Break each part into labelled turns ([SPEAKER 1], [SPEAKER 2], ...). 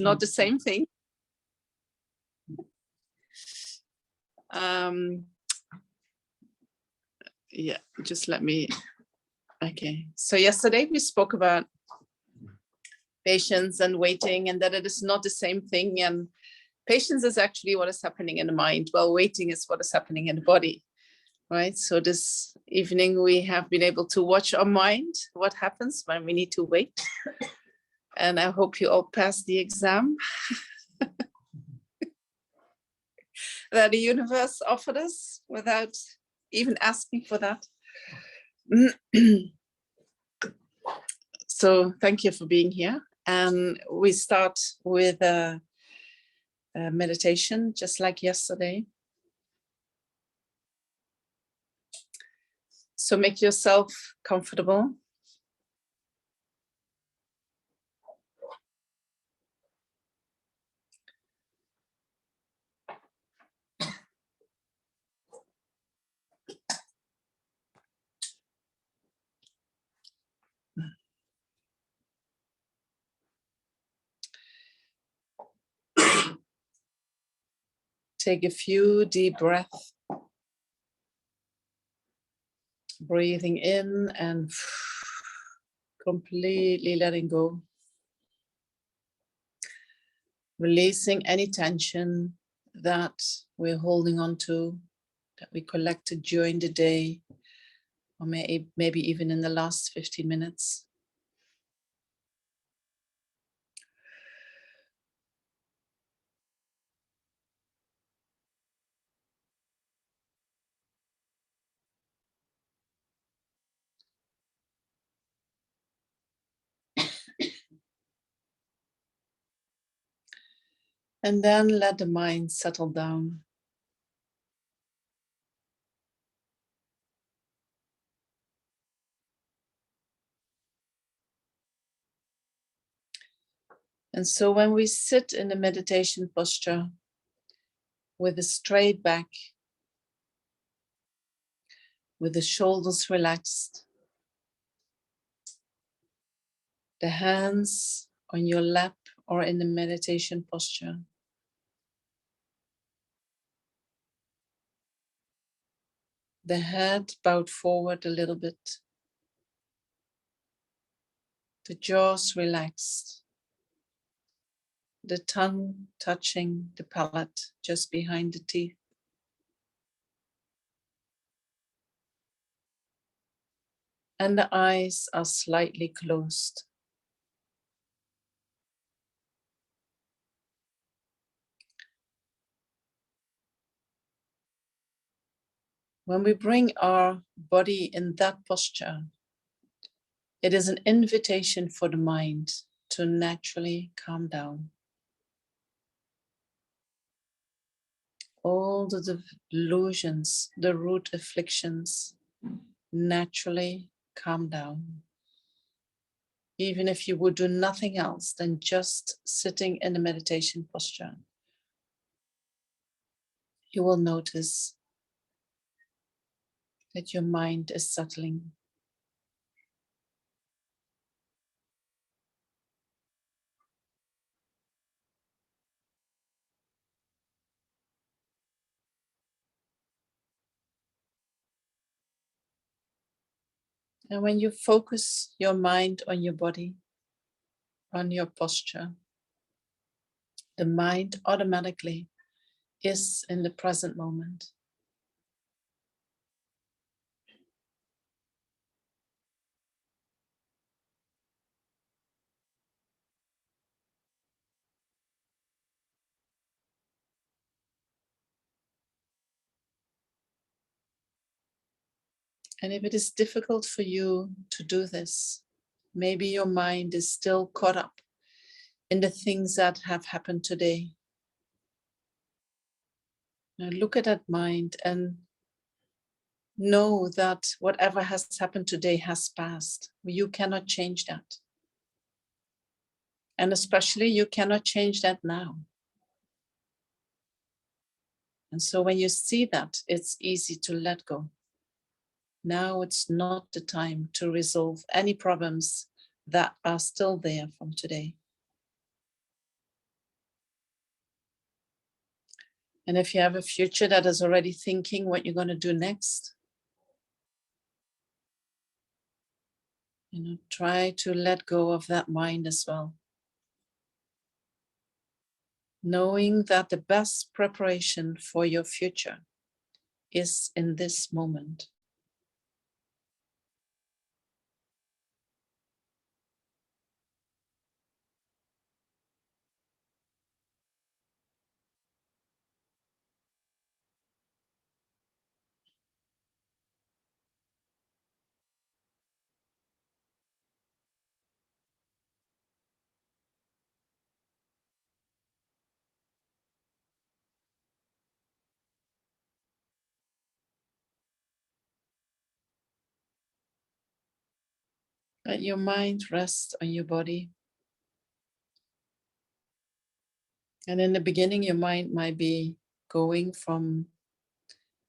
[SPEAKER 1] not the same thing. Yeah, just let me. Okay, so yesterday we spoke about patience and waiting, and that it is not the same thing. And patience is actually what is happening in the mind, while waiting is what is happening in the body, right? So this evening we have been able to watch our mind, what happens when we need to wait. And I hope you all pass the exam that the universe offered us without even asking for that. So thank you for being here. And we start with a meditation, just like yesterday. So make yourself comfortable. Take a few deep breaths. Breathing in and completely letting go. Releasing any tension that we're holding on to, that we collected during the day, or maybe even in the last 15 minutes. And then let the mind settle down. And so when we sit in the meditation posture with a straight back, with the shoulders relaxed, the hands on your lap or in the meditation posture, the head bowed forward a little bit, the jaws relaxed, the tongue touching the palate just behind the teeth. And the eyes are slightly closed. When we bring our body in that posture, it is an invitation for the mind to naturally calm down. All the delusions, the root afflictions, naturally calm down. Even if you would do nothing else than just sitting in a meditation posture, you will notice that your mind is settling. And when you focus your mind on your body, on your posture, the mind automatically is in the present moment. And if it is difficult for you to do this, maybe your mind is still caught up in the things that have happened today. Now look at that mind and know that whatever has happened today has passed. You cannot change that. And especially you cannot change that now. And so when you see that, it's easy to let go. Now it's not the time to resolve any problems that are still there from today. And if you have a future that is already thinking what you're going to do next, try to let go of that mind as well. Knowing that the best preparation for your future is in this moment. Let your mind rest on your body. And in the beginning, your mind might be going from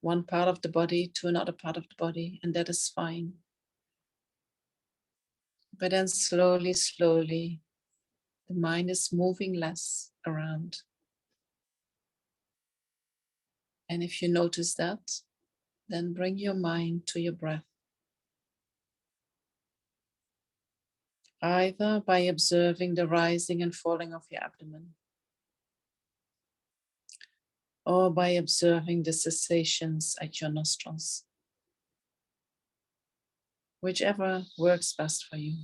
[SPEAKER 1] one part of the body to another part of the body, and that is fine. But then slowly, slowly, the mind is moving less around. And if you notice that, then bring your mind to your breath. Either by observing the rising and falling of your abdomen, or by observing the cessations at your nostrils, whichever works best for you.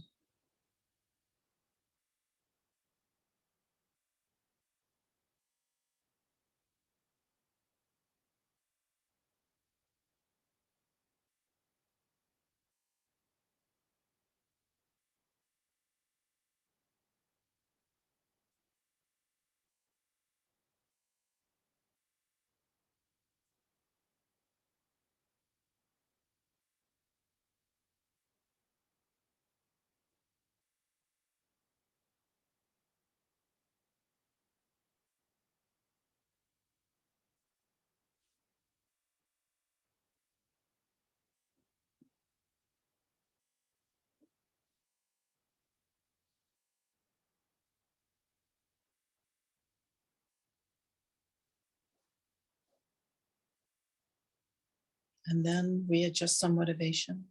[SPEAKER 1] And then we adjust our motivation.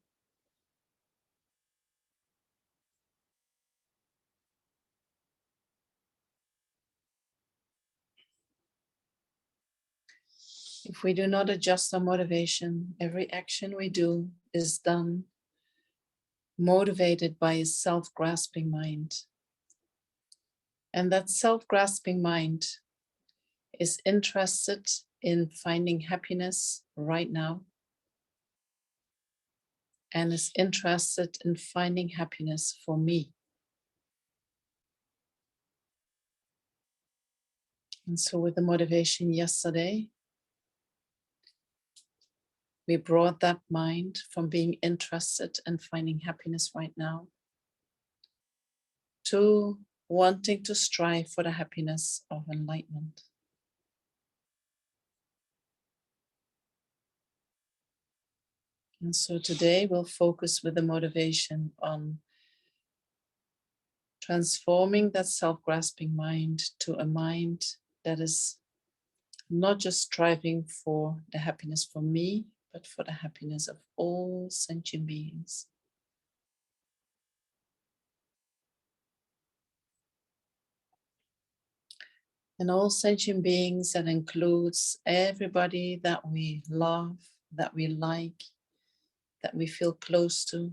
[SPEAKER 1] If we do not adjust our motivation, every action we do is done motivated by a self-grasping mind. And that self-grasping mind is interested in finding happiness right now, and is interested in finding happiness for me. And so with the motivation yesterday, we brought that mind from being interested in finding happiness right now to wanting to strive for the happiness of enlightenment. And so today we'll focus with the motivation on transforming that self-grasping mind to a mind that is not just striving for the happiness for me, but for the happiness of all sentient beings. And all sentient beings, that includes everybody that we love, that we like, that we feel close to.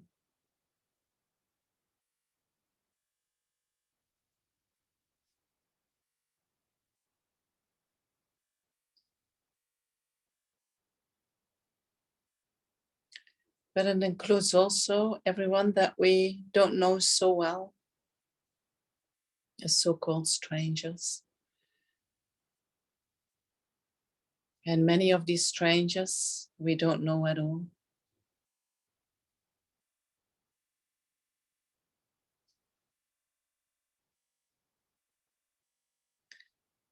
[SPEAKER 1] But it includes also everyone that we don't know so well, as so-called strangers. And many of these strangers we don't know at all.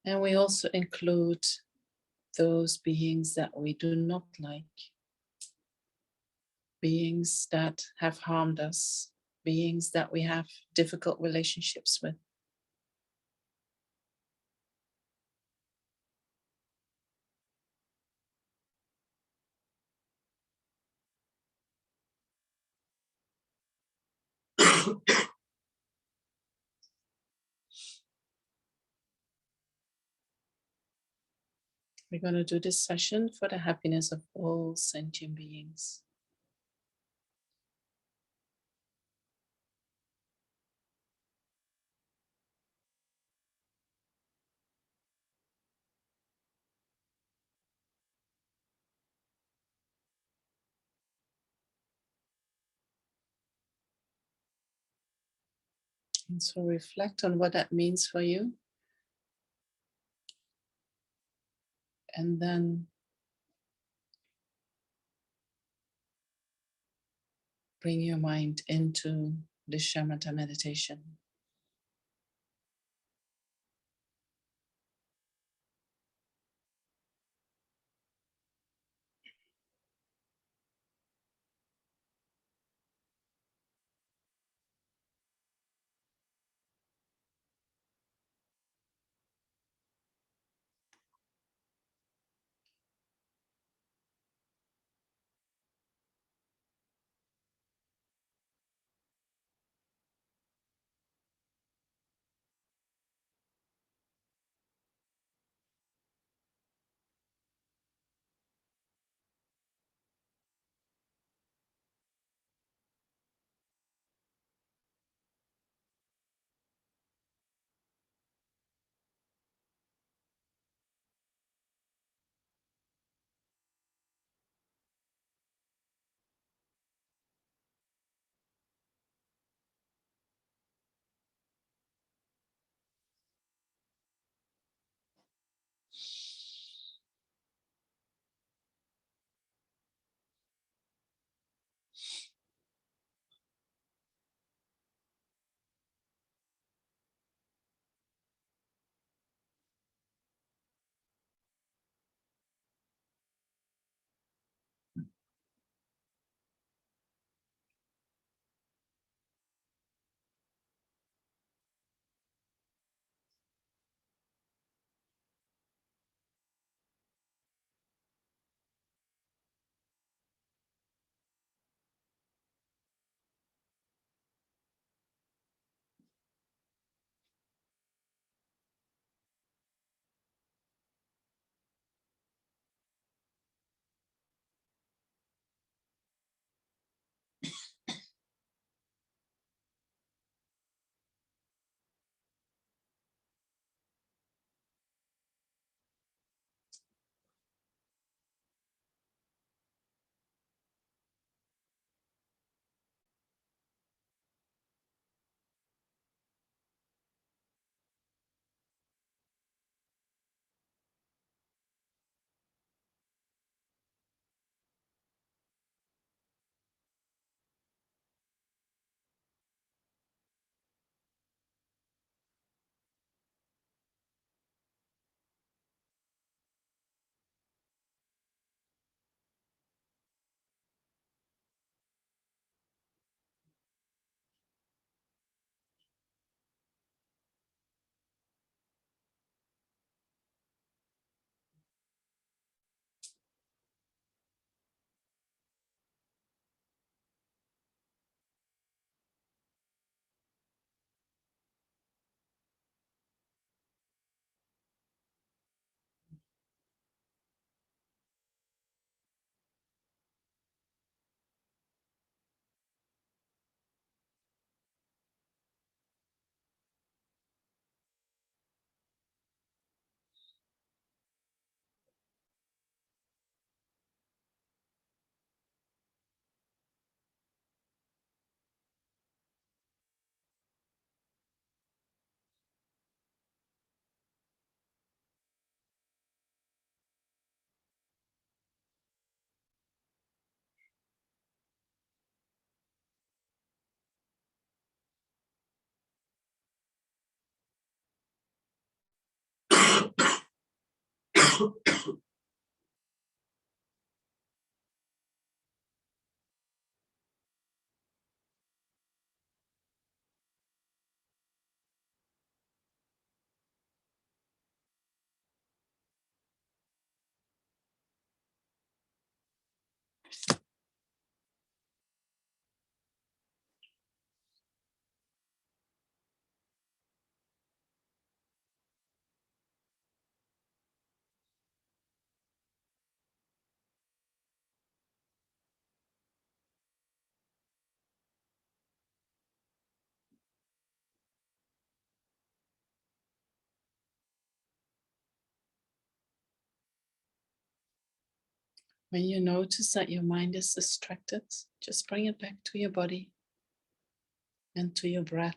[SPEAKER 1] And we also include those beings that we do not like, beings that have harmed us, beings that we have difficult relationships with. We're going to do this session for the happiness of all sentient beings. And so reflect on what that means for you. And then bring your mind into the shamatha meditation. When you notice that your mind is distracted, just bring it back to your body and to your breath.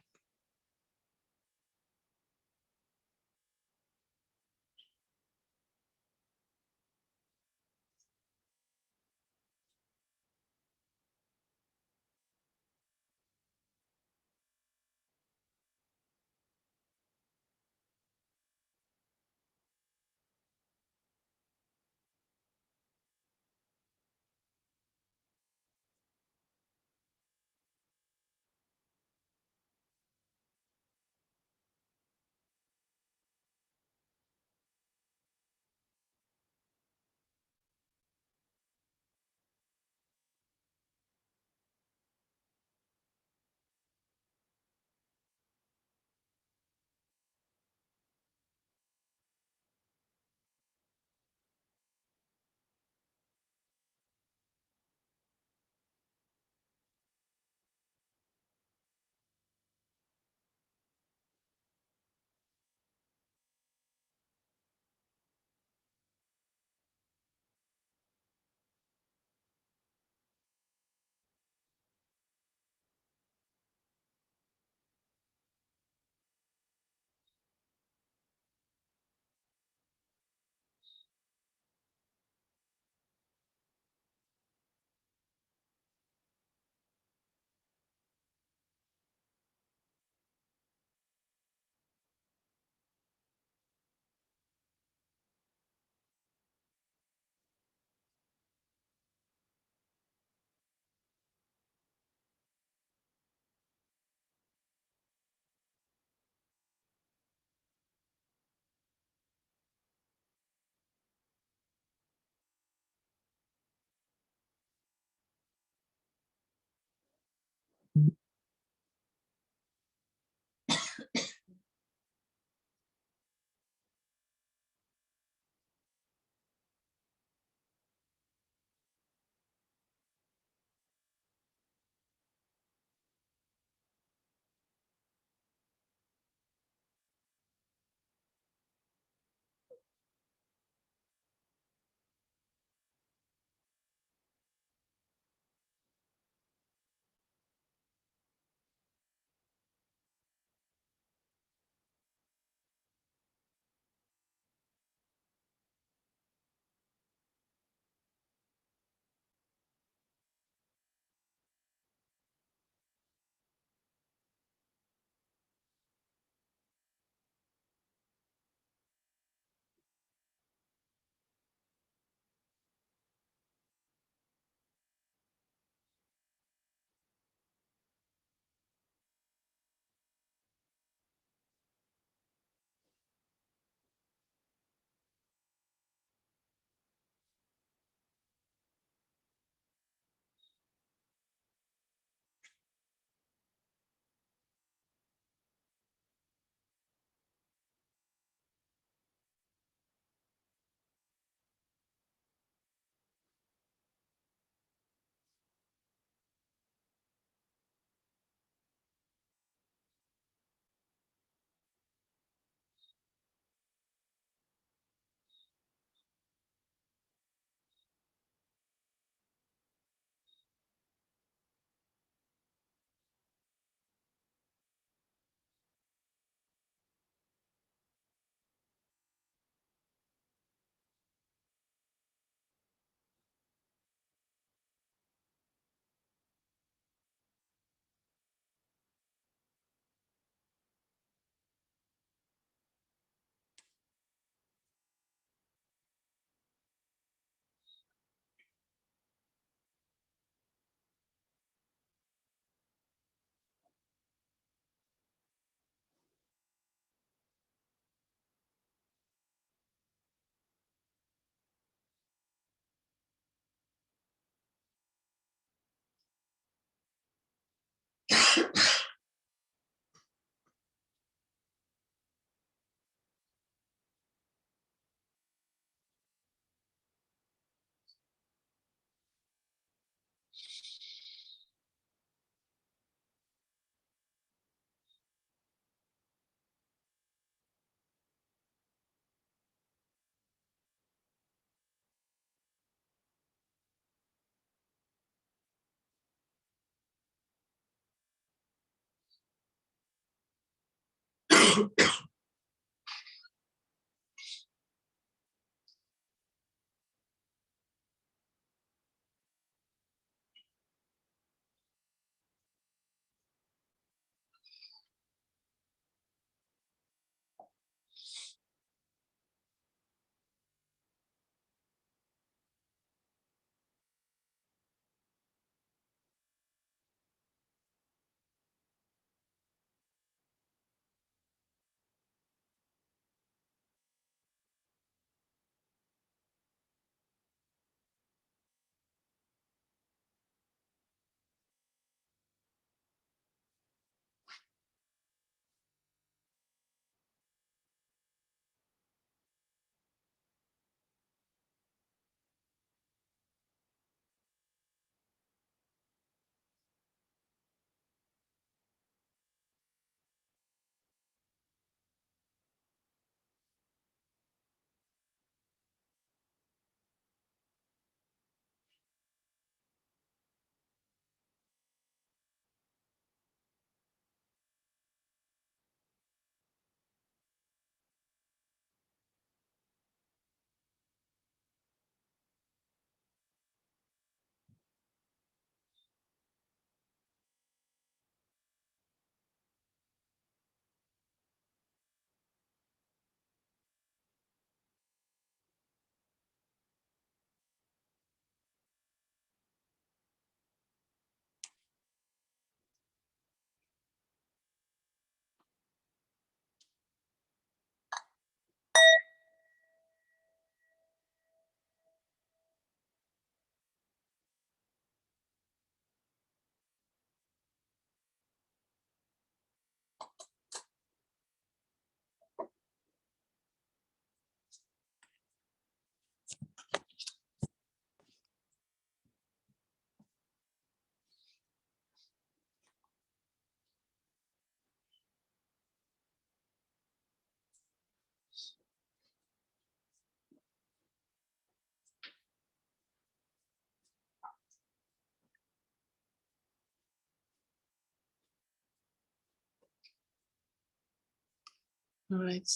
[SPEAKER 1] All right.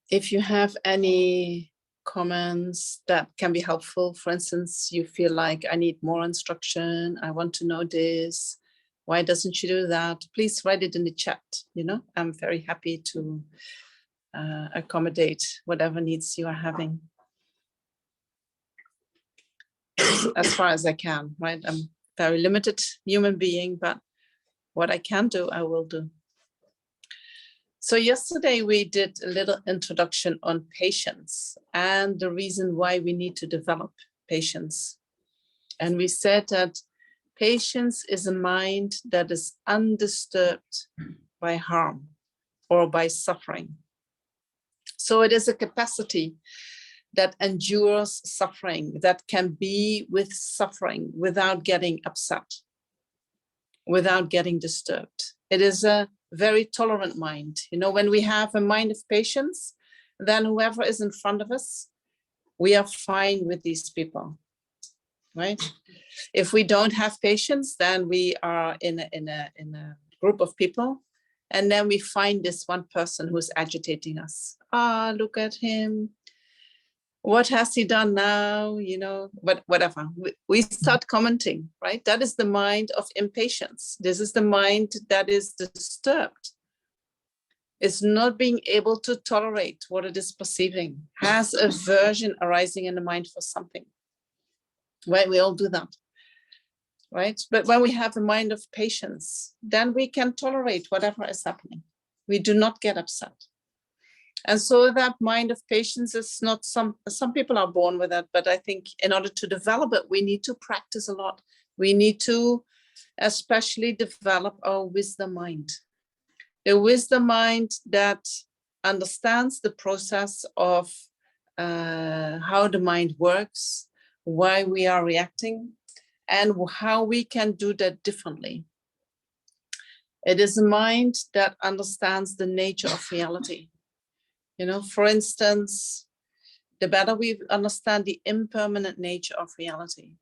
[SPEAKER 1] If you have any comments that can be helpful, for instance, you feel like I need more instruction, I want to know this, why doesn't you do that? Please write it in the chat. I'm very happy to accommodate whatever needs you are having as far as I can, right? I'm a very limited human being, but what I can do, I will do. So yesterday we did a little introduction on patience and the reason why we need to develop patience. And we said that patience is a mind that is undisturbed by harm or by suffering. So it is a capacity that endures suffering, that can be with suffering without getting upset, without getting disturbed. It is a very tolerant mind. When we have a mind of patience, then whoever is in front of us, we are fine with these people, right? If we don't have patience, then we are in a group of people, and then we find this one person who's agitating us. Look at him. What has he done now? But whatever. We start commenting, right? That is the mind of impatience. This is the mind that is disturbed. It's not being able to tolerate what it is perceiving, has aversion arising in the mind for something. Right? We all do that, right? But when we have a mind of patience, then we can tolerate whatever is happening. We do not get upset. And so that mind of patience is not some people are born with it, but I think in order to develop it, we need to practice a lot. We need to especially develop our wisdom mind. A wisdom mind that understands the process of how the mind works, why we are reacting, and how we can do that differently. It is a mind that understands the nature of reality. For instance, the better we understand the impermanent nature of reality,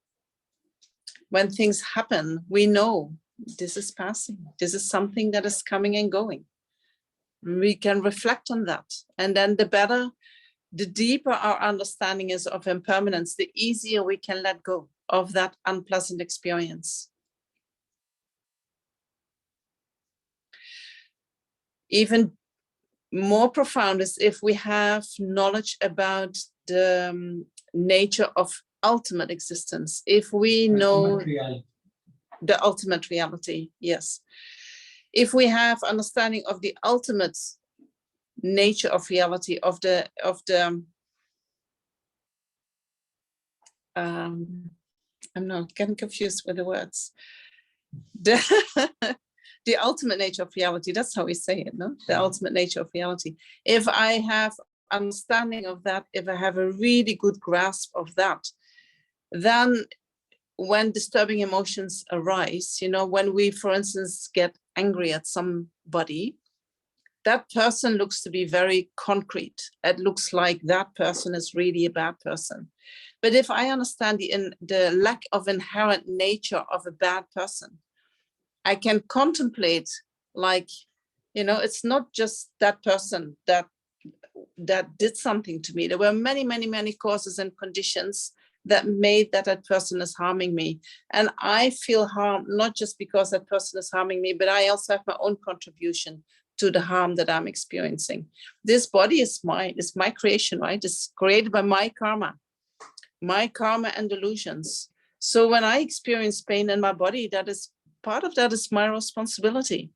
[SPEAKER 1] When things happen, we know this is passing. This is something that is coming and going. We can reflect on that. And then the deeper our understanding is of impermanence, the easier we can let go of that unpleasant experience. Even more profound is if we have knowledge about the nature of ultimate existence. If we know the ultimate reality, yes. If we have understanding of the ultimate nature of reality, of the I'm not getting confused with the words. The ultimate nature of reality, that's how we say it, no? The ultimate nature of reality. If I have understanding of that, if I have a really good grasp of that, then when disturbing emotions arise, you know, when we, for instance, get angry at somebody, that person looks to be very concrete. It looks like that person is really a bad person. But if I understand the lack of inherent nature of a bad person, I can contemplate, like, you know, it's not just that person that did something to me. There were many, many, many causes and conditions that made that person is harming me. And I feel harmed, not just because that person is harming me, but I also have my own contribution to the harm that I'm experiencing. This body is mine, it's my creation, right? It's created by my karma and delusions. So when I experience pain in my body, that is part of that is my responsibility.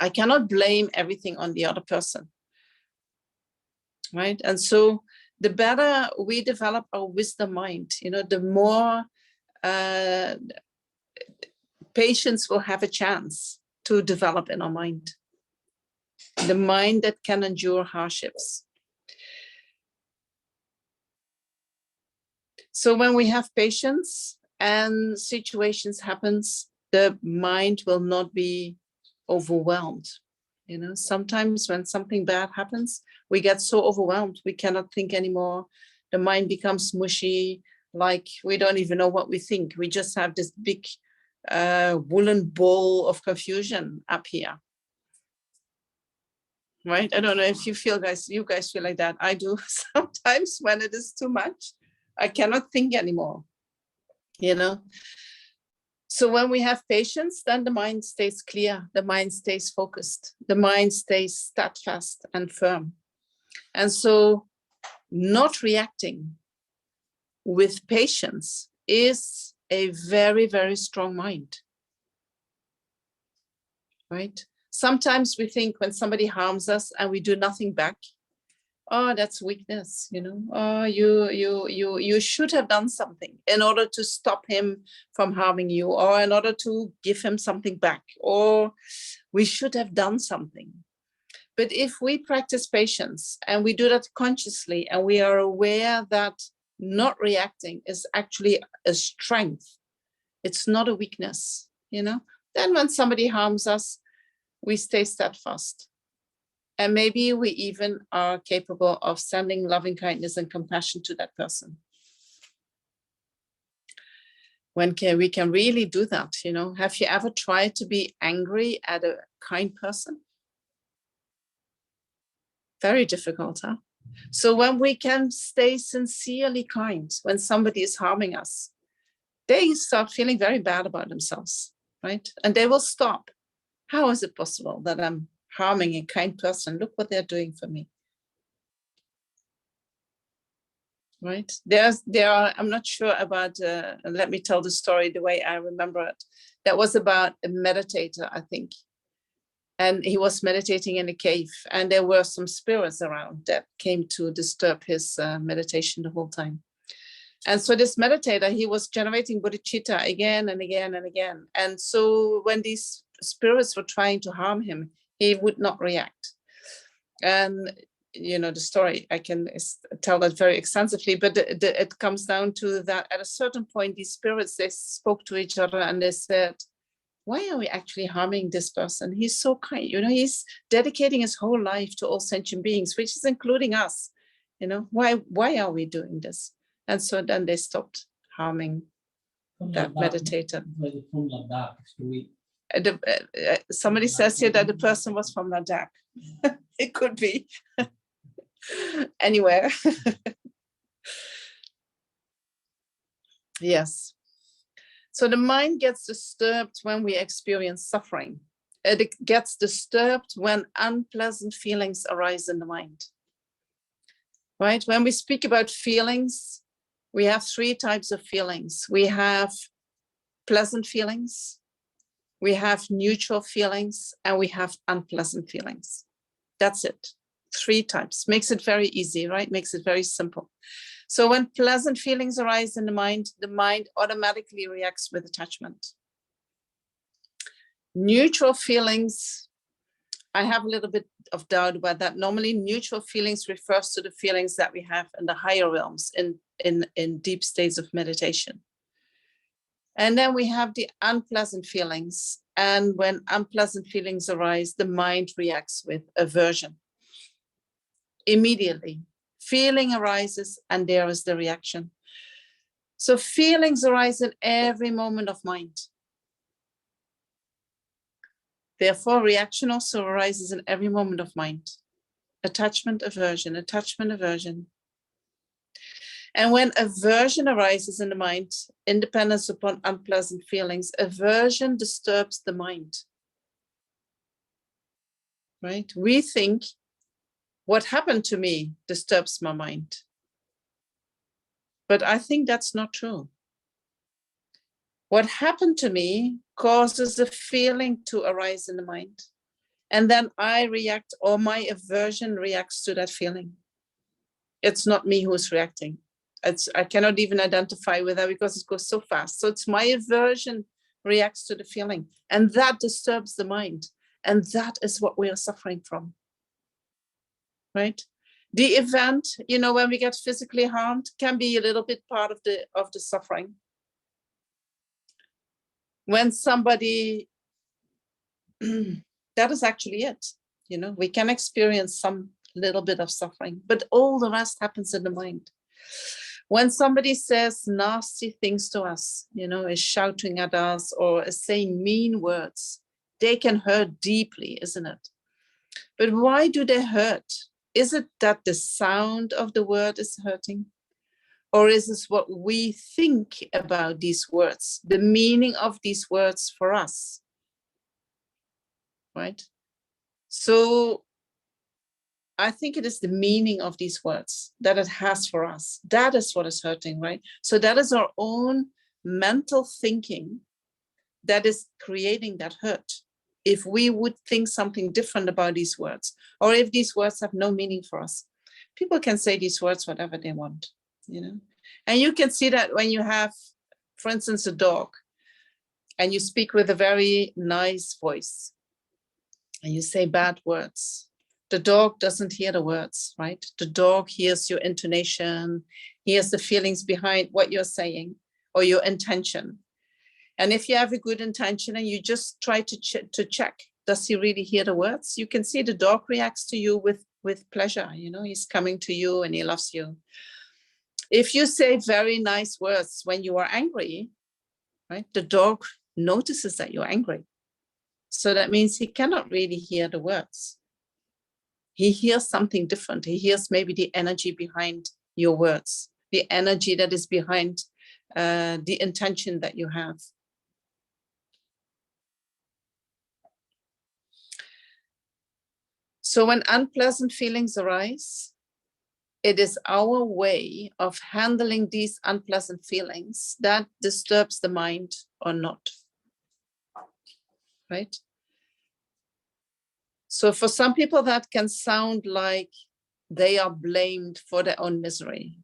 [SPEAKER 1] I cannot blame everything on the other person, right? And so the better we develop our wisdom mind, you know, the more patience will have a chance to develop in our mind. The mind that can endure hardships. So when we have patience and situations happens, the mind will not be overwhelmed. You know, sometimes when something bad happens, we get so overwhelmed, we cannot think anymore. The mind becomes mushy, like we don't even know what we think. We just have this big woolen ball of confusion up here. Right? I don't know if you guys feel like that. I do sometimes when it is too much. I cannot think anymore, you know. So when we have patience, then the mind stays clear, the mind stays focused, the mind stays steadfast and firm. And so not reacting with patience is a very, very strong mind, right? Sometimes we think when somebody harms us and we do nothing back, oh, that's weakness, you know. Oh, you should have done something in order to stop him from harming you, or in order to give him something back, or we should have done something. But if we practice patience and we do that consciously, and we are aware that not reacting is actually a strength, it's not a weakness, you know, then when somebody harms us, we stay steadfast. And maybe we even are capable of sending loving kindness and compassion to that person. When we can really do that, you know? Have you ever tried to be angry at a kind person? Very difficult, huh? So when we can stay sincerely kind, when somebody is harming us, they start feeling very bad about themselves, right? And they will stop. How is it possible that I'm harming a kind person? Look what they're doing for me. Right? There are, I'm not sure about, let me tell the story the way I remember it. That was about a meditator, I think. And he was meditating in a cave, and there were some spirits around that came to disturb his meditation the whole time. And so this meditator, he was generating bodhicitta again and again and again. And so when these spirits were trying to harm him, he would not react. And you know the story, I can tell that very extensively, but it comes down to that at a certain point, these spirits, they spoke to each other and they said, why are we actually harming this person? He's so kind, you know, he's dedicating his whole life to all sentient beings, which is including us, you know, why are we doing this? And so then they stopped harming that meditator. Somebody says here that the person was from Ladakh. It could be anywhere. Yes. So the mind gets disturbed when we experience suffering. It gets disturbed when unpleasant feelings arise in the mind. Right? When we speak about feelings, we have three types of feelings. We have pleasant feelings, we have neutral feelings, and we have unpleasant feelings. That's it. Three types. Makes it very easy, right? Makes it very simple. So when pleasant feelings arise in the mind automatically reacts with attachment. Neutral feelings, I have a little bit of doubt about that. Normally, neutral feelings refers to the feelings that we have in the higher realms, in deep states of meditation. And then we have the unpleasant feelings. And when unpleasant feelings arise, the mind reacts with aversion. Immediately, feeling arises and there is the reaction. So feelings arise in every moment of mind. Therefore, reaction also arises in every moment of mind. Attachment, aversion, attachment, aversion. And when aversion arises in the mind, independence upon unpleasant feelings, aversion disturbs the mind. Right? We think what happened to me disturbs my mind. But I think that's not true. What happened to me causes a feeling to arise in the mind. And then I react, or my aversion reacts to that feeling. It's not me who's reacting. I cannot even identify with that because it goes so fast. So it's my aversion reacts to the feeling, and that disturbs the mind. And that is what we are suffering from. Right? The event, when we get physically harmed, can be a little bit part of the suffering. When somebody, that is actually it. We can experience some little bit of suffering, but all the rest happens in the mind. When somebody says nasty things to us, is shouting at us or is saying mean words, they can hurt deeply, isn't it? But why do they hurt? Is it that the sound of the word is hurting? Or is this what we think about these words, the meaning of these words for us? Right? So I think it is the meaning of these words that it has for us. That is what is hurting, right? So that is our own mental thinking that is creating that hurt. If we would think something different about these words, or if these words have no meaning for us, people can say these words whatever they want, And you can see that when you have, for instance, a dog, and you speak with a very nice voice, and you say bad words. The dog doesn't hear the words, right? The dog hears your intonation, hears the feelings behind what you're saying or your intention. And if you have a good intention and you just try to check, does he really hear the words? You can see the dog reacts to you with pleasure. He's coming to you and he loves you. If you say very nice words when you are angry, right? The dog notices that you're angry. So that means he cannot really hear the words. He hears something different. He hears maybe the energy behind your words, the energy that is behind the intention that you have. So when unpleasant feelings arise, it is our way of handling these unpleasant feelings that disturbs the mind or not. Right? So for some people that can sound like they are blamed for their own misery.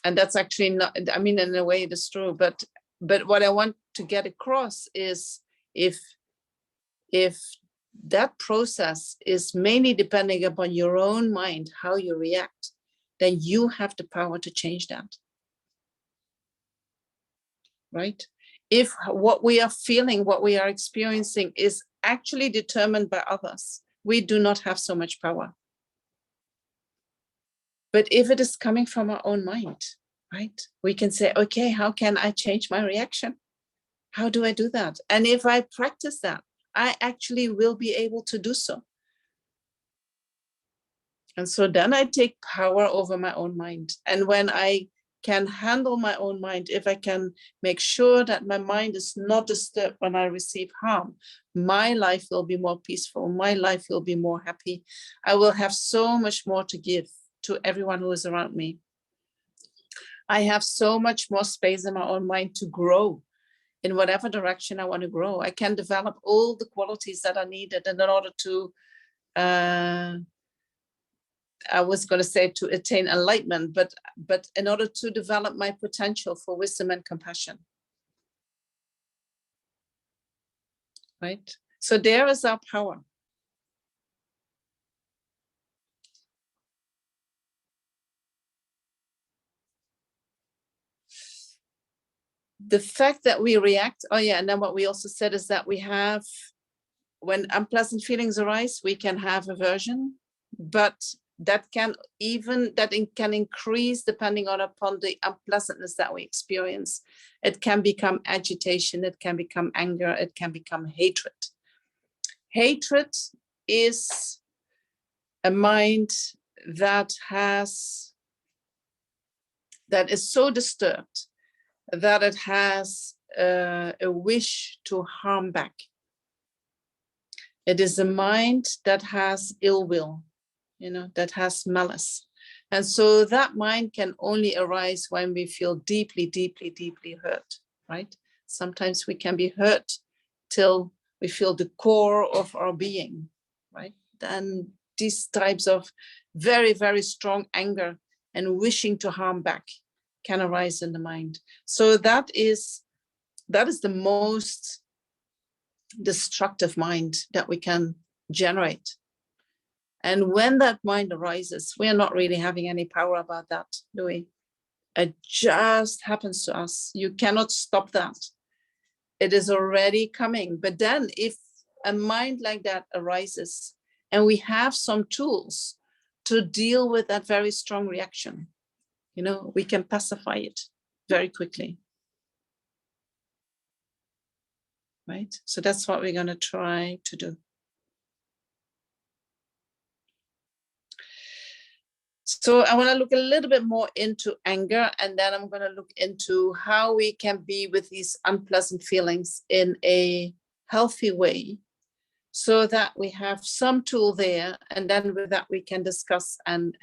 [SPEAKER 1] And that's actually not, in a way it is true, but what I want to get across is if that process is mainly depending upon your own mind, how you react, then you have the power to change that. Right? If what we are feeling, what we are experiencing is actually determined by others, we do not have so much power. But if it is coming from our own mind, right? We can say, okay, how can I change my reaction? How do I do that? And if I practice that, I actually will be able to do so. And so then I take power over my own mind. And when I can handle my own mind, if I can make sure that my mind is not disturbed when I receive harm, my life will be more peaceful. My life will be more happy. I will have so much more to give to everyone who is around me. I have so much more space in my own mind to grow in whatever direction I want to grow. I can develop all the qualities that are needed in order to, I was going to say to attain enlightenment, but in order to develop my potential for wisdom and compassion. Right? So there is our power. The fact that we react, oh yeah, and then what we also said is that we have, when unpleasant feelings arise, we can have aversion, but that can increase depending upon the unpleasantness that we experience. It can become agitation, it can become anger, it can become hatred. Hatred is a mind that is so disturbed that it has a wish to harm back. It is a mind that has ill will, that has malice. And so that mind can only arise when we feel deeply, deeply, deeply hurt, right? Sometimes we can be hurt till we feel the core of our being, right? Then these types of very, very strong anger and wishing to harm back can arise in the mind. So that is the most destructive mind that we can generate. And when that mind arises, we are not really having any power about that, do we? It just happens to us. You cannot stop that. It is already coming. But then if a mind like that arises and we have some tools to deal with that very strong reaction, we can pacify it very quickly. Right? So that's what we're going to try to do. So I want to look a little bit more into anger, and then I'm going to look into how we can be with these unpleasant feelings in a healthy way, so that we have some tool there, and then with that we can discuss and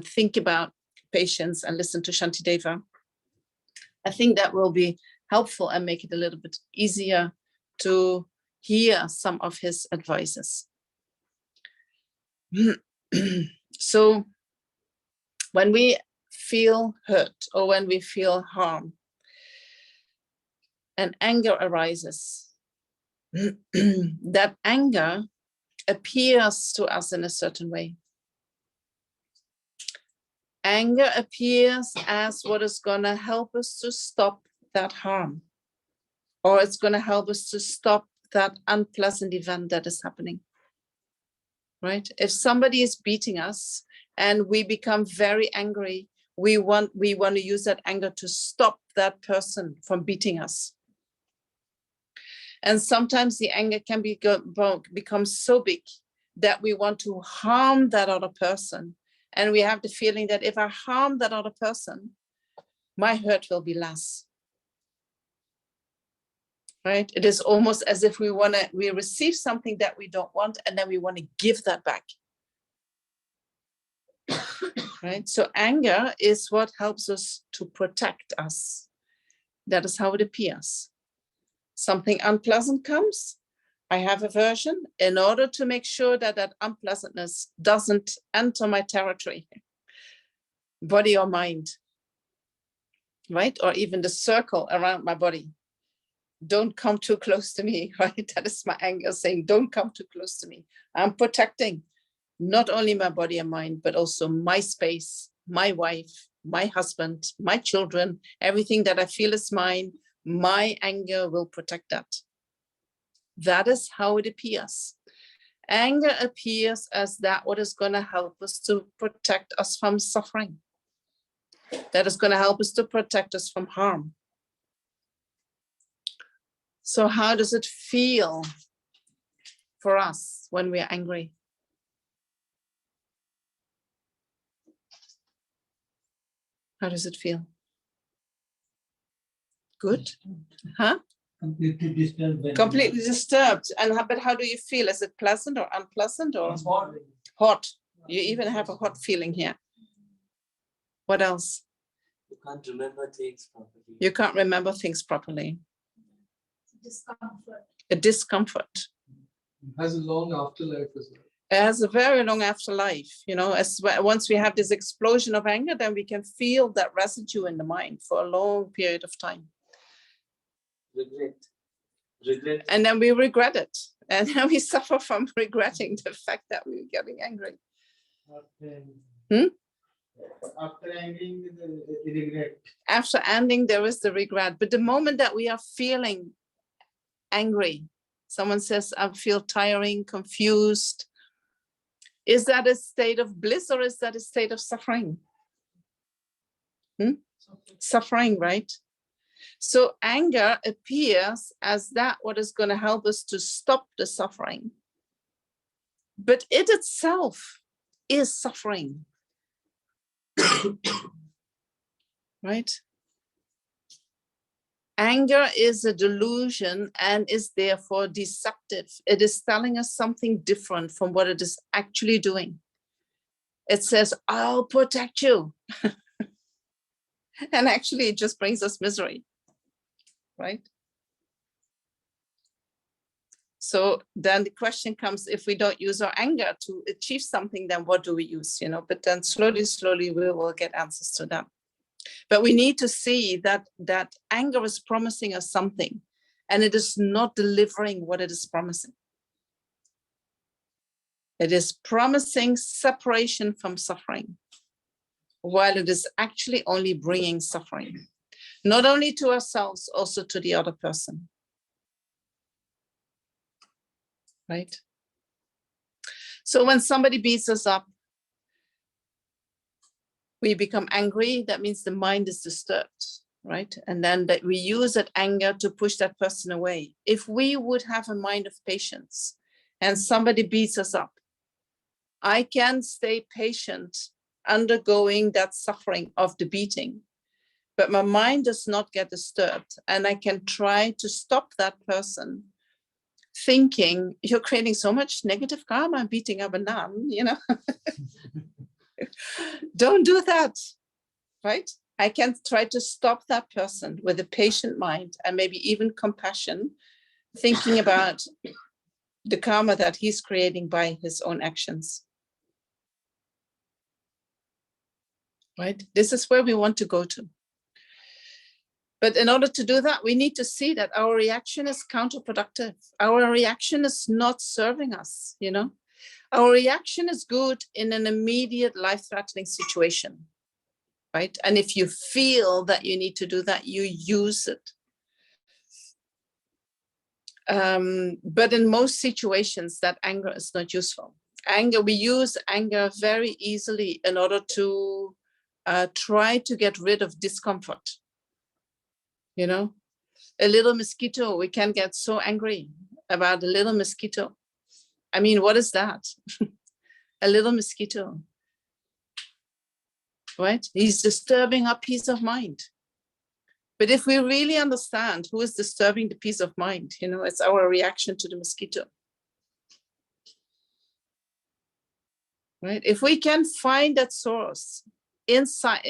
[SPEAKER 1] think about patience and listen to Shantideva. I think that will be helpful and make it a little bit easier to hear some of his advices. So when we feel hurt or when we feel harm and anger arises, that anger appears to us in a certain way. Anger appears as what is going to help us to stop that harm, or it's going to help us to stop that unpleasant event that is happening. Right? If somebody is beating us and we become very angry, we want to use that anger to stop that person from beating us. And sometimes the anger can become so big that we want to harm that other person. And we have the feeling that if I harm that other person, my hurt will be less. Right? It is almost as if we receive something that we don't want, and then we want to give that back. Right? So anger is what helps us to protect us. That is how it appears. Something unpleasant comes, I have aversion in order to make sure that that unpleasantness doesn't enter my territory, body or mind, right? Or even the circle around my body. Don't come too close to me, right? That is my anger saying, don't come too close to me. I'm protecting not only my body and mind, but also my space, my wife, my husband, my children, everything that I feel is mine. My anger will protect that. That is how it appears. Anger appears as that what is going to help us to protect us from suffering. that is going to help us to protect us from harm. So how does it feel for us when we are angry? How does it feel? Good? Huh?
[SPEAKER 2] Completely disturbed.
[SPEAKER 1] Completely disturbed. But how do you feel? Is it pleasant or unpleasant or hot? You even have a hot feeling here. What else?
[SPEAKER 2] You can't remember things properly.
[SPEAKER 1] You can't remember things properly.
[SPEAKER 3] Discomfort.
[SPEAKER 1] A discomfort.
[SPEAKER 4] It has a long afterlife as well.
[SPEAKER 1] It has a very long afterlife, you know. Once we have this explosion of anger, then we can feel that residue in the mind for a long period of time.
[SPEAKER 2] Regret.
[SPEAKER 1] And then we regret it. And then we suffer from regretting the fact that we were getting angry.
[SPEAKER 4] After ending, the regret.
[SPEAKER 1] After ending, there is the regret. But the moment that we are feeling angry, someone says, I feel tiring, confused. Is that a state of bliss or is that a state of suffering? Suffering, right? So anger appears as that what is going to help us to stop the suffering. But it itself is suffering. Right? Anger is a delusion and is therefore deceptive. It is telling us something different from what it is actually doing. It says, I'll protect you. And actually it just brings us misery. Right? So then the question comes, if we don't use our anger to achieve something, then what do we use? You know, but then slowly we will get answers to that. But we need to see that anger is promising us something and it is not delivering what it is promising. It is promising separation from suffering, while it is actually only bringing suffering, not only to ourselves, also to the other person. Right? So when somebody beats us up, we become angry. That means the mind is disturbed, right? And then that we use that anger to push that person away. If we would have a mind of patience and somebody beats us up, I can stay patient undergoing that suffering of the beating, but my mind does not get disturbed. And I can try to stop that person thinking, you're creating so much negative karma, beating up a nun, you know. Don't do that, right? I can try to stop that person with a patient mind and maybe even compassion, thinking about the karma that he's creating by his own actions. Right? This is where we want to go to. But in order to do that, we need to see that our reaction is counterproductive. Our reaction is not serving us, you know. Our reaction is good in an immediate life-threatening situation, right? And if you feel that you need to do that, you use it. But in most situations, that anger is not useful. We use anger very easily in order to try to get rid of discomfort. You know, a little mosquito, we can get so angry about a little mosquito. I mean, what is that? A little mosquito, right? He's disturbing our peace of mind. But if we really understand who is disturbing the peace of mind, you know, it's our reaction to the mosquito. Right? If we can find that source inside,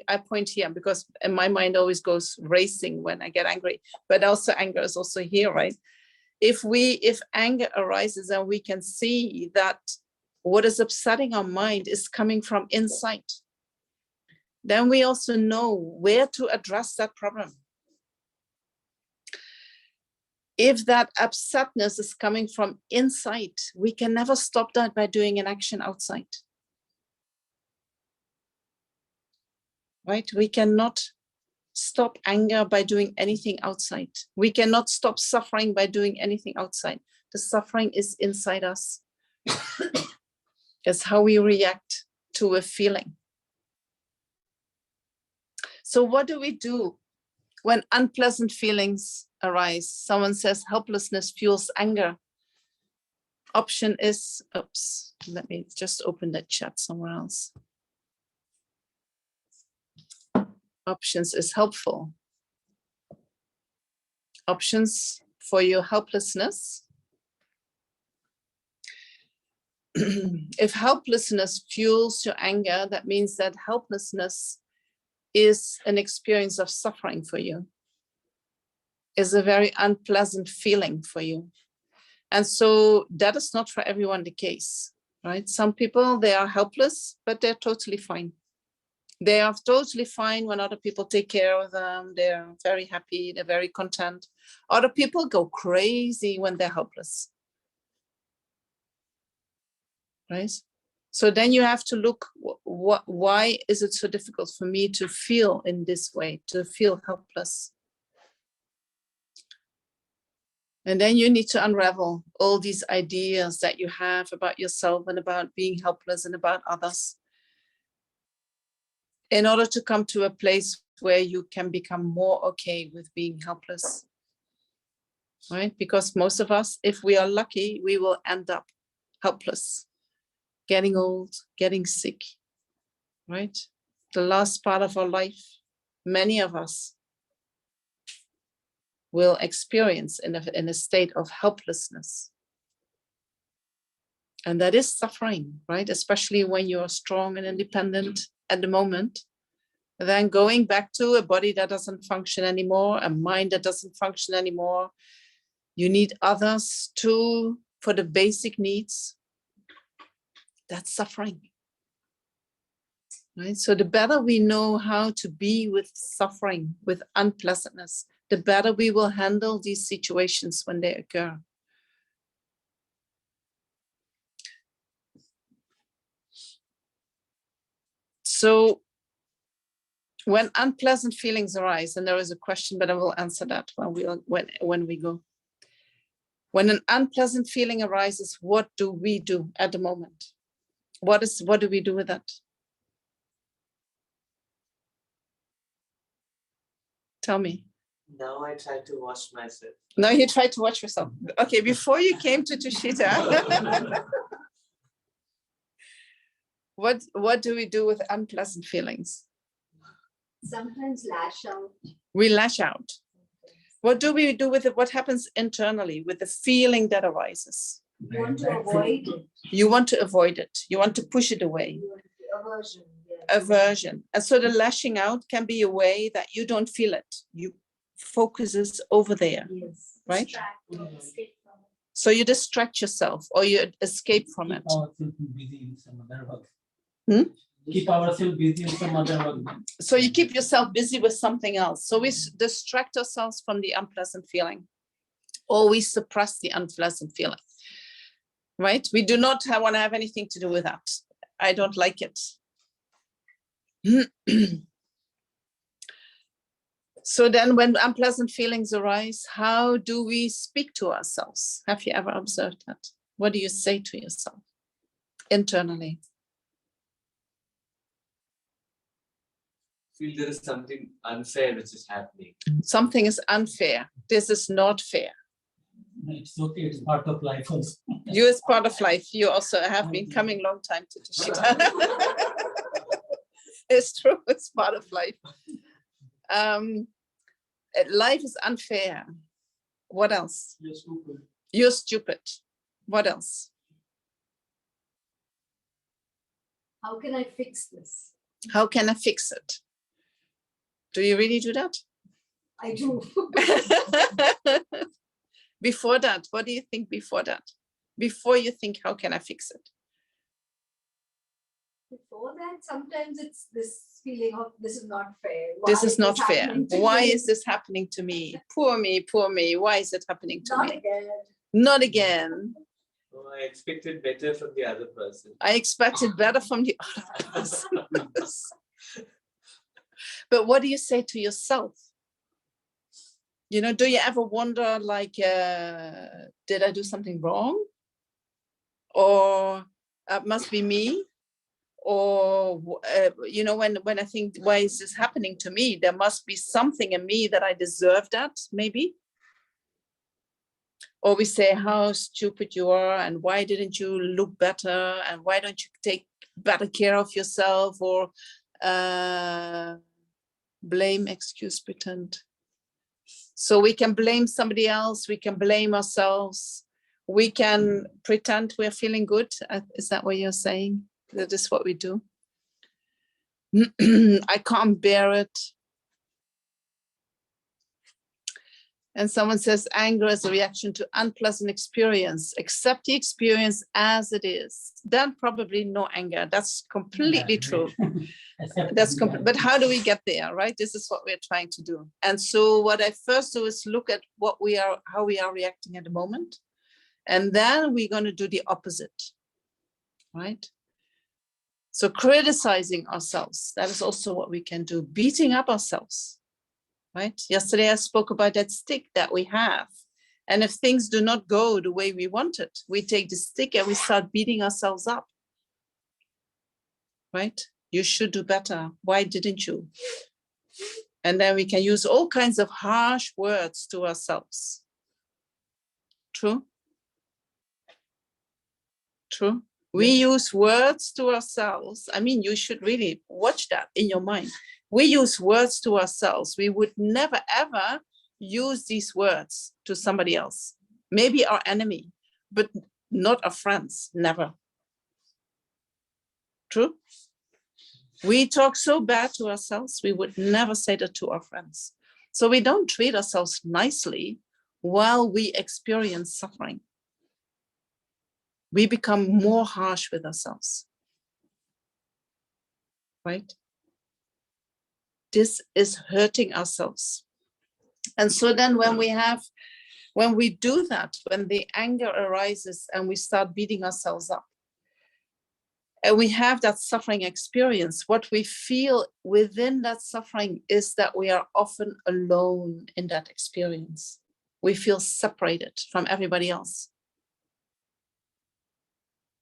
[SPEAKER 1] I point here because my mind always goes racing when I get angry, but also anger is also here, right? If anger arises and we can see that what is upsetting our mind is coming from inside, then we also know where to address that problem. If that upsetness is coming from inside, we can never stop that by doing an action outside. Right? We cannot stop anger by doing anything outside. We cannot stop suffering by doing anything outside. The suffering is inside us. It's how we react to a feeling. So what do we do when unpleasant feelings arise? Someone says helplessness fuels anger. Option is, oops, let me just open that chat somewhere else. Options is helpful. Options for your helplessness. If helplessness fuels your anger, that means that helplessness is an experience of suffering for you, is a very unpleasant feeling for you. And so that is not for everyone the case, right? Some people, they are helpless, but they're totally fine. They are totally fine when other people take care of them. They're very happy, they're very content. Other people go crazy when they're helpless, right? So then you have to look, why is it so difficult for me to feel in this way, to feel helpless? And then you need to unravel all these ideas that you have about yourself and about being helpless and about others, in order to come to a place where you can become more okay with being helpless, right? Because most of us, if we are lucky, we will end up helpless, getting old, getting sick, right? The last part of our life, many of us will experience in a state of helplessness. And that is suffering, right? Especially when you're strong and independent at the moment. Then going back to a body that doesn't function anymore, a mind that doesn't function anymore. You need others too for the basic needs. That's suffering, right? So the better we know how to be with suffering, with unpleasantness, the better we will handle these situations when they occur. So when unpleasant feelings arise, and there is a question, but I will answer that when we go. When an unpleasant feeling arises, what do we do at the moment? What do we do with that? Tell me.
[SPEAKER 2] Now I try to wash myself.
[SPEAKER 1] Now you try to watch yourself. Okay, before you came to Tushita, what do we do with unpleasant feelings?
[SPEAKER 3] Sometimes lash out.
[SPEAKER 1] We lash out. What do we do with it? What happens internally with the feeling that arises?
[SPEAKER 3] You want to avoid it.
[SPEAKER 1] You want to avoid it. You want to push it away.
[SPEAKER 3] Aversion. Yes.
[SPEAKER 1] Aversion. And so the lashing out can be a way that you don't feel it. You focuses over there,
[SPEAKER 3] Yes.
[SPEAKER 1] right?
[SPEAKER 3] Distract or escape from it.
[SPEAKER 1] So you distract yourself or you escape from it.
[SPEAKER 5] Keep ourselves busy in some other work.
[SPEAKER 1] So you keep yourself busy with something else. So we distract ourselves from the unpleasant feeling, or we suppress the unpleasant feeling, right? We do not want to have anything to do with that. I don't like it. So then when unpleasant feelings arise, how do we speak to ourselves? Have you ever observed that? What do you say to yourself internally?
[SPEAKER 2] Feel there is something unfair which is happening.
[SPEAKER 1] Something is unfair. This is not fair.
[SPEAKER 5] It's okay, it's part of life also.
[SPEAKER 1] You as part of life, you also have been coming long time to Tushita. It's true, it's part of life. Life is unfair. What else?
[SPEAKER 5] You're stupid.
[SPEAKER 1] You're stupid. What else?
[SPEAKER 3] How can I fix this?
[SPEAKER 1] How can I fix it? Do you really do that?
[SPEAKER 3] I do.
[SPEAKER 1] Before that, what do you think before that? Before you think, how can I fix it?
[SPEAKER 3] Before that, sometimes it's this feeling of this is not fair.
[SPEAKER 1] This is not fair.
[SPEAKER 3] happening to
[SPEAKER 1] Why
[SPEAKER 3] me?
[SPEAKER 1] is this happening to me? Poor me, poor me. Why is it happening to
[SPEAKER 3] Not
[SPEAKER 1] me?
[SPEAKER 3] again.
[SPEAKER 1] Not again.
[SPEAKER 2] Oh, I expected better from the other person.
[SPEAKER 1] I expected better from the other person. But what do you say to yourself? You know, do you ever wonder, like, did I do something wrong? Or it must be me? Or, you know, when I think, why is this happening to me? There must be something in me that I deserve that, maybe. Or we say how stupid you are, and why didn't you look better, and why don't you take better care of yourself, or blame, excuse, pretend. So we can blame somebody else, we can blame ourselves, we can pretend we're feeling good. Is that what you're saying? That is what we do. I can't bear it. And someone says anger is a reaction to unpleasant experience. Accept the experience as it is. Then probably no anger. That's completely true. That's but how do we get there, right? This is what we're trying to do. And so what I first do is look at what we are, how we are reacting at the moment. And then we're going to do the opposite, right? So criticizing ourselves, that is also what we can do. Beating up ourselves. Right? Yesterday I spoke about that stick that we have. And if things do not go the way we want it, we take the stick and we start beating ourselves up. Right? You should do better. Why didn't you? And then we can use all kinds of harsh words to ourselves. True? True? We use words to ourselves. I mean, you should really watch that in your mind. We use words to ourselves. We would never, ever use these words to somebody else. Maybe our enemy, but not our friends, never. True? We talk so bad to ourselves, we would never say that to our friends. So we don't treat ourselves nicely while we experience suffering. We become more harsh with ourselves. Right? This is hurting ourselves. And so then when we do that, when the anger arises and we start beating ourselves up, and we have that suffering experience, what we feel within that suffering is that we are often alone in that experience. We feel separated from everybody else.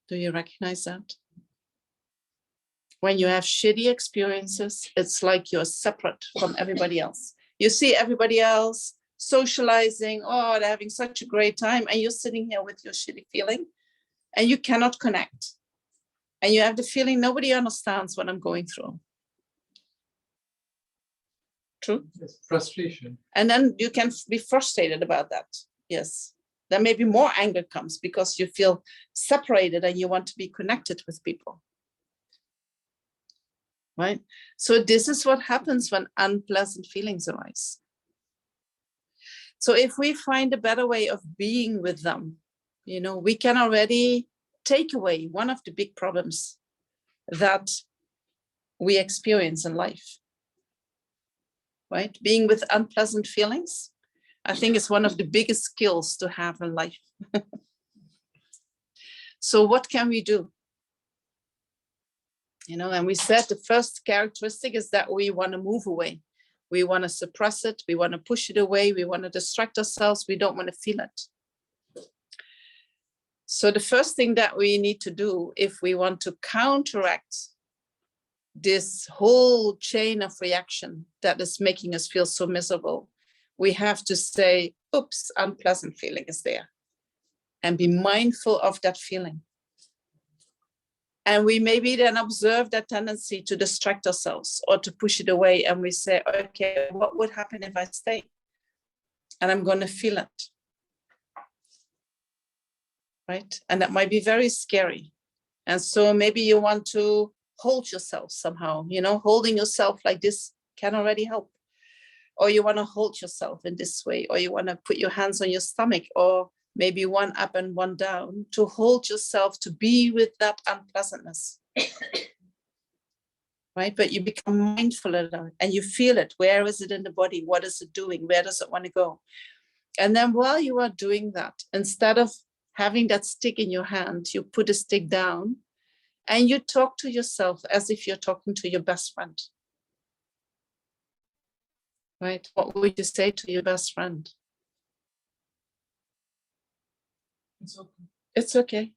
[SPEAKER 1] Do you recognize that? When you have shitty experiences, it's like you're separate from everybody else. You see everybody else socializing, oh, they're having such a great time, and you're sitting here with your shitty feeling, and you cannot connect. And you have the feeling nobody understands what I'm going through. True?
[SPEAKER 4] Yes, frustration.
[SPEAKER 1] And then you can be frustrated about that. Yes. Then maybe more anger comes because you feel separated and you want to be connected with people. Right? So this is what happens when unpleasant feelings arise. So if we find a better way of being with them, you know, we can already take away one of the big problems that we experience in life. Right? Being with unpleasant feelings, I think is one of the biggest skills to have in life. So what can we do? You know, and we said the first characteristic is that we want to move away. We want to suppress it. We want to push it away. We want to distract ourselves. We don't want to feel it. So the first thing that we need to do if we want to counteract this whole chain of reaction that is making us feel so miserable, we have to say, oops, unpleasant feeling is there. And be mindful of that feeling. And we maybe then observe that tendency to distract ourselves or to push it away. And we say, okay, what would happen if I stay? And I'm going to feel it. Right? And that might be very scary. And so maybe you want to hold yourself somehow, you know, holding yourself like this can already help. Or you want to hold yourself in this way, or you want to put your hands on your stomach, or maybe one up and one down to hold yourself, to be with that unpleasantness. Right? But you become mindful of it and you feel it. Where is it in the body? What is it doing? Where does it want to go? And then while you are doing that, instead of having that stick in your hand, you put a stick down and you talk to yourself as if you're talking to your best friend. Right? What would you say to your best friend?
[SPEAKER 5] It's okay.
[SPEAKER 1] It's okay.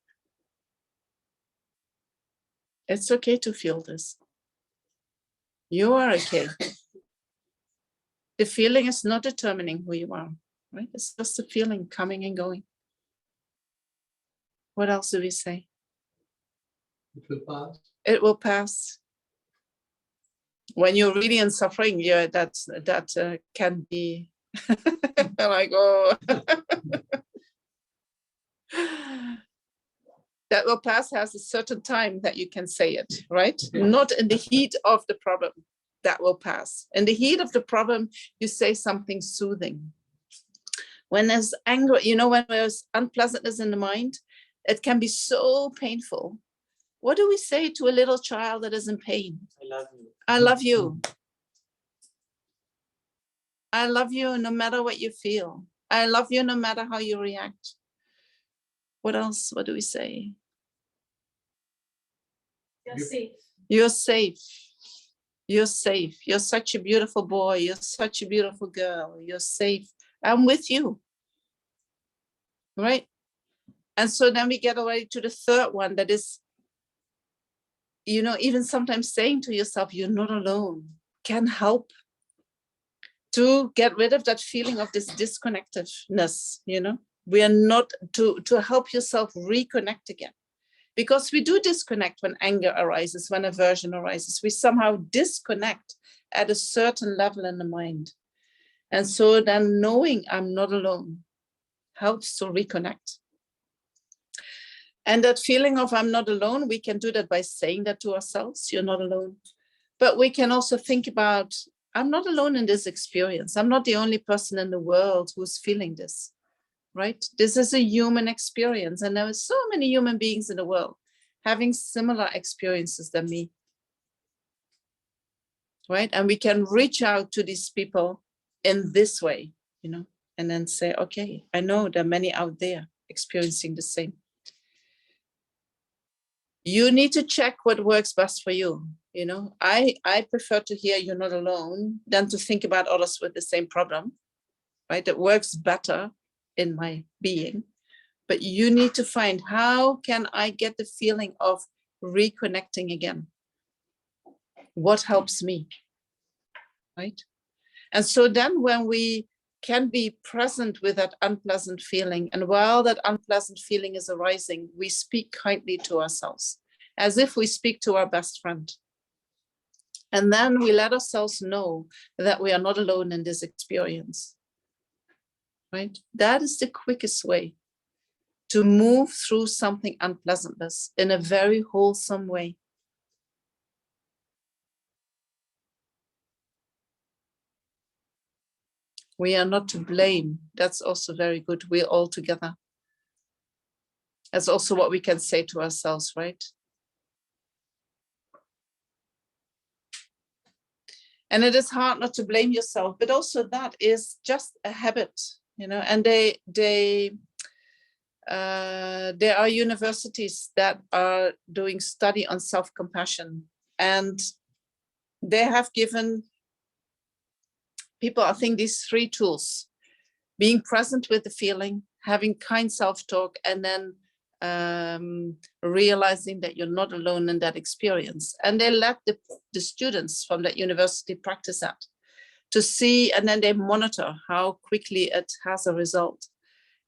[SPEAKER 1] It's okay to feel this. You are okay. The feeling is not determining who you are, right? It's just a feeling coming and going. What else do we say?
[SPEAKER 4] It will pass.
[SPEAKER 1] It will pass. When you're really in suffering, yeah, that can be like, oh. That will pass has a certain time that you can say it, right? Not in the heat of the problem. That will pass. In the heat of the problem, you say something soothing. When there's anger, you know, when there's unpleasantness in the mind, it can be so painful. What do we say to a little child that is in pain?
[SPEAKER 2] I love you.
[SPEAKER 1] I love you. I love you no matter what you feel. I love you no matter how you react. What else? What do we say?
[SPEAKER 3] You're safe.
[SPEAKER 1] You're safe. You're safe. You're such a beautiful boy. You're such a beautiful girl. You're safe. I'm with you. Right? And so then we get already to the third one, that is, you know, even sometimes saying to yourself, you're not alone, can help to get rid of that feeling of this disconnectedness, you know. We are not to help yourself reconnect again. Because we do disconnect when anger arises, when aversion arises. We somehow disconnect at a certain level in the mind. And so then knowing I'm not alone helps to reconnect. And that feeling of I'm not alone, we can do that by saying that to ourselves, you're not alone. But we can also think about, I'm not alone in this experience. I'm not the only person in the world who's feeling this. Right? This is a human experience, and there are so many human beings in the world having similar experiences than me. Right? And we can reach out to these people in this way, you know, and then say, okay, I know there are many out there experiencing the same. You need to check what works best for you. You know, I prefer to hear you're not alone than to think about others with the same problem. Right? It works better in my being, but you need to find, how can I get the feeling of reconnecting again? What helps me, right? And so then when we can be present with that unpleasant feeling, and while that unpleasant feeling is arising, we speak kindly to ourselves, as if we speak to our best friend. And then we let ourselves know that we are not alone in this experience. Right? That is the quickest way to move through something unpleasantness in a very wholesome way. We are not to blame. That's also very good. We're all together. That's also what we can say to ourselves, right? And it is hard not to blame yourself, but also that is just a habit, you know, and there are universities that are doing study on self-compassion, and they have given people, I think, these 3 tools: being present with the feeling, having kind self-talk, and then realizing that you're not alone in that experience. And they let the students from that university practice that to see, and then they monitor how quickly it has a result.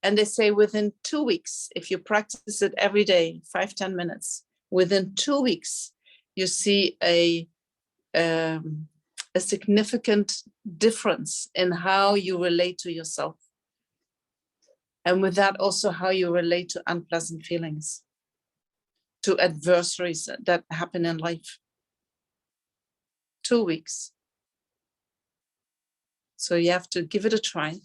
[SPEAKER 1] And they say within 2 weeks, if you practice it every day, 5-10 minutes, within 2 weeks, you see a significant difference in how you relate to yourself. And with that, also how you relate to unpleasant feelings, to adversaries that happen in life. 2 weeks. So you have to give it a try.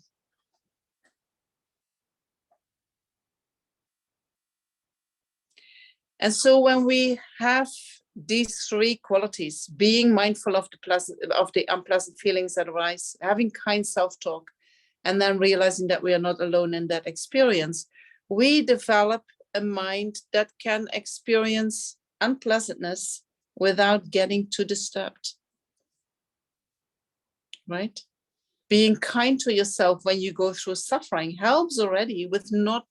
[SPEAKER 1] And so when we have these 3 qualities, being mindful of the unpleasant feelings that arise, having kind self-talk, and then realizing that we are not alone in that experience, we develop a mind that can experience unpleasantness without getting too disturbed. Right? Being kind to yourself when you go through suffering helps already with not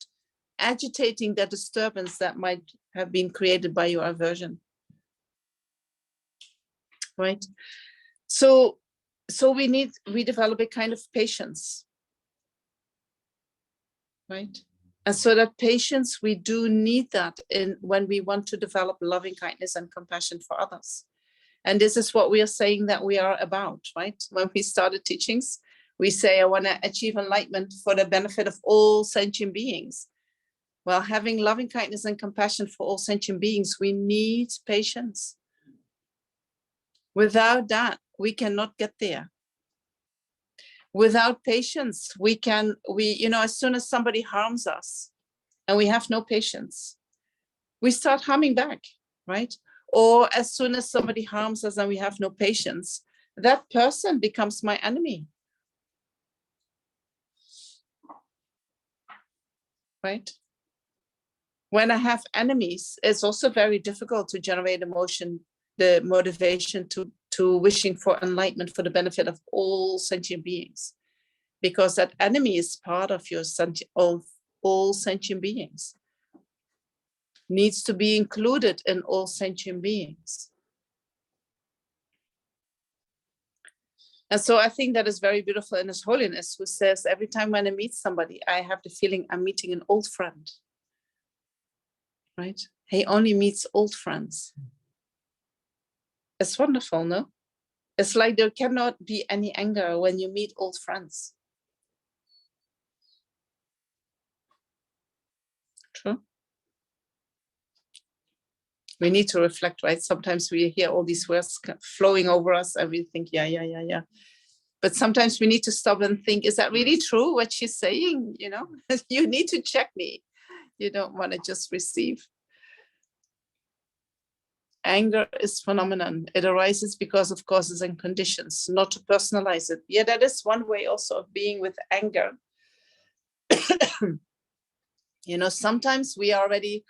[SPEAKER 1] agitating that disturbance that might have been created by your aversion. right? So we develop a kind of patience, right? And so that patience, we do need that in when we want to develop loving kindness and compassion for others. And this is what we are saying that we are about, right? When we started teachings, we say, I want to achieve enlightenment for the benefit of all sentient beings. Well, having loving kindness and compassion for all sentient beings, we need patience. Without that, we cannot get there. Without patience, as soon as somebody harms us and we have no patience, we start harming back, right? Or as soon as somebody harms us and we have no patience, that person becomes my enemy. Right? When I have enemies, it's also very difficult to generate emotion, the motivation to wishing for enlightenment for the benefit of all sentient beings, because that enemy is part of all sentient beings, needs to be included in all sentient beings. And so I think that is very beautiful in His Holiness, who says, every time when I meet somebody, I have the feeling I'm meeting an old friend, right? He only meets old friends. It's wonderful, no? It's like there cannot be any anger when you meet old friends. True. We need to reflect, right? Sometimes we hear all these words flowing over us and we think, yeah. But sometimes we need to stop and think, is that really true what she's saying? You know, you need to check me. You don't want to just receive. Anger is phenomenon. It arises because of causes and conditions, not to personalize it. Yeah, that is one way also of being with anger. You know, sometimes the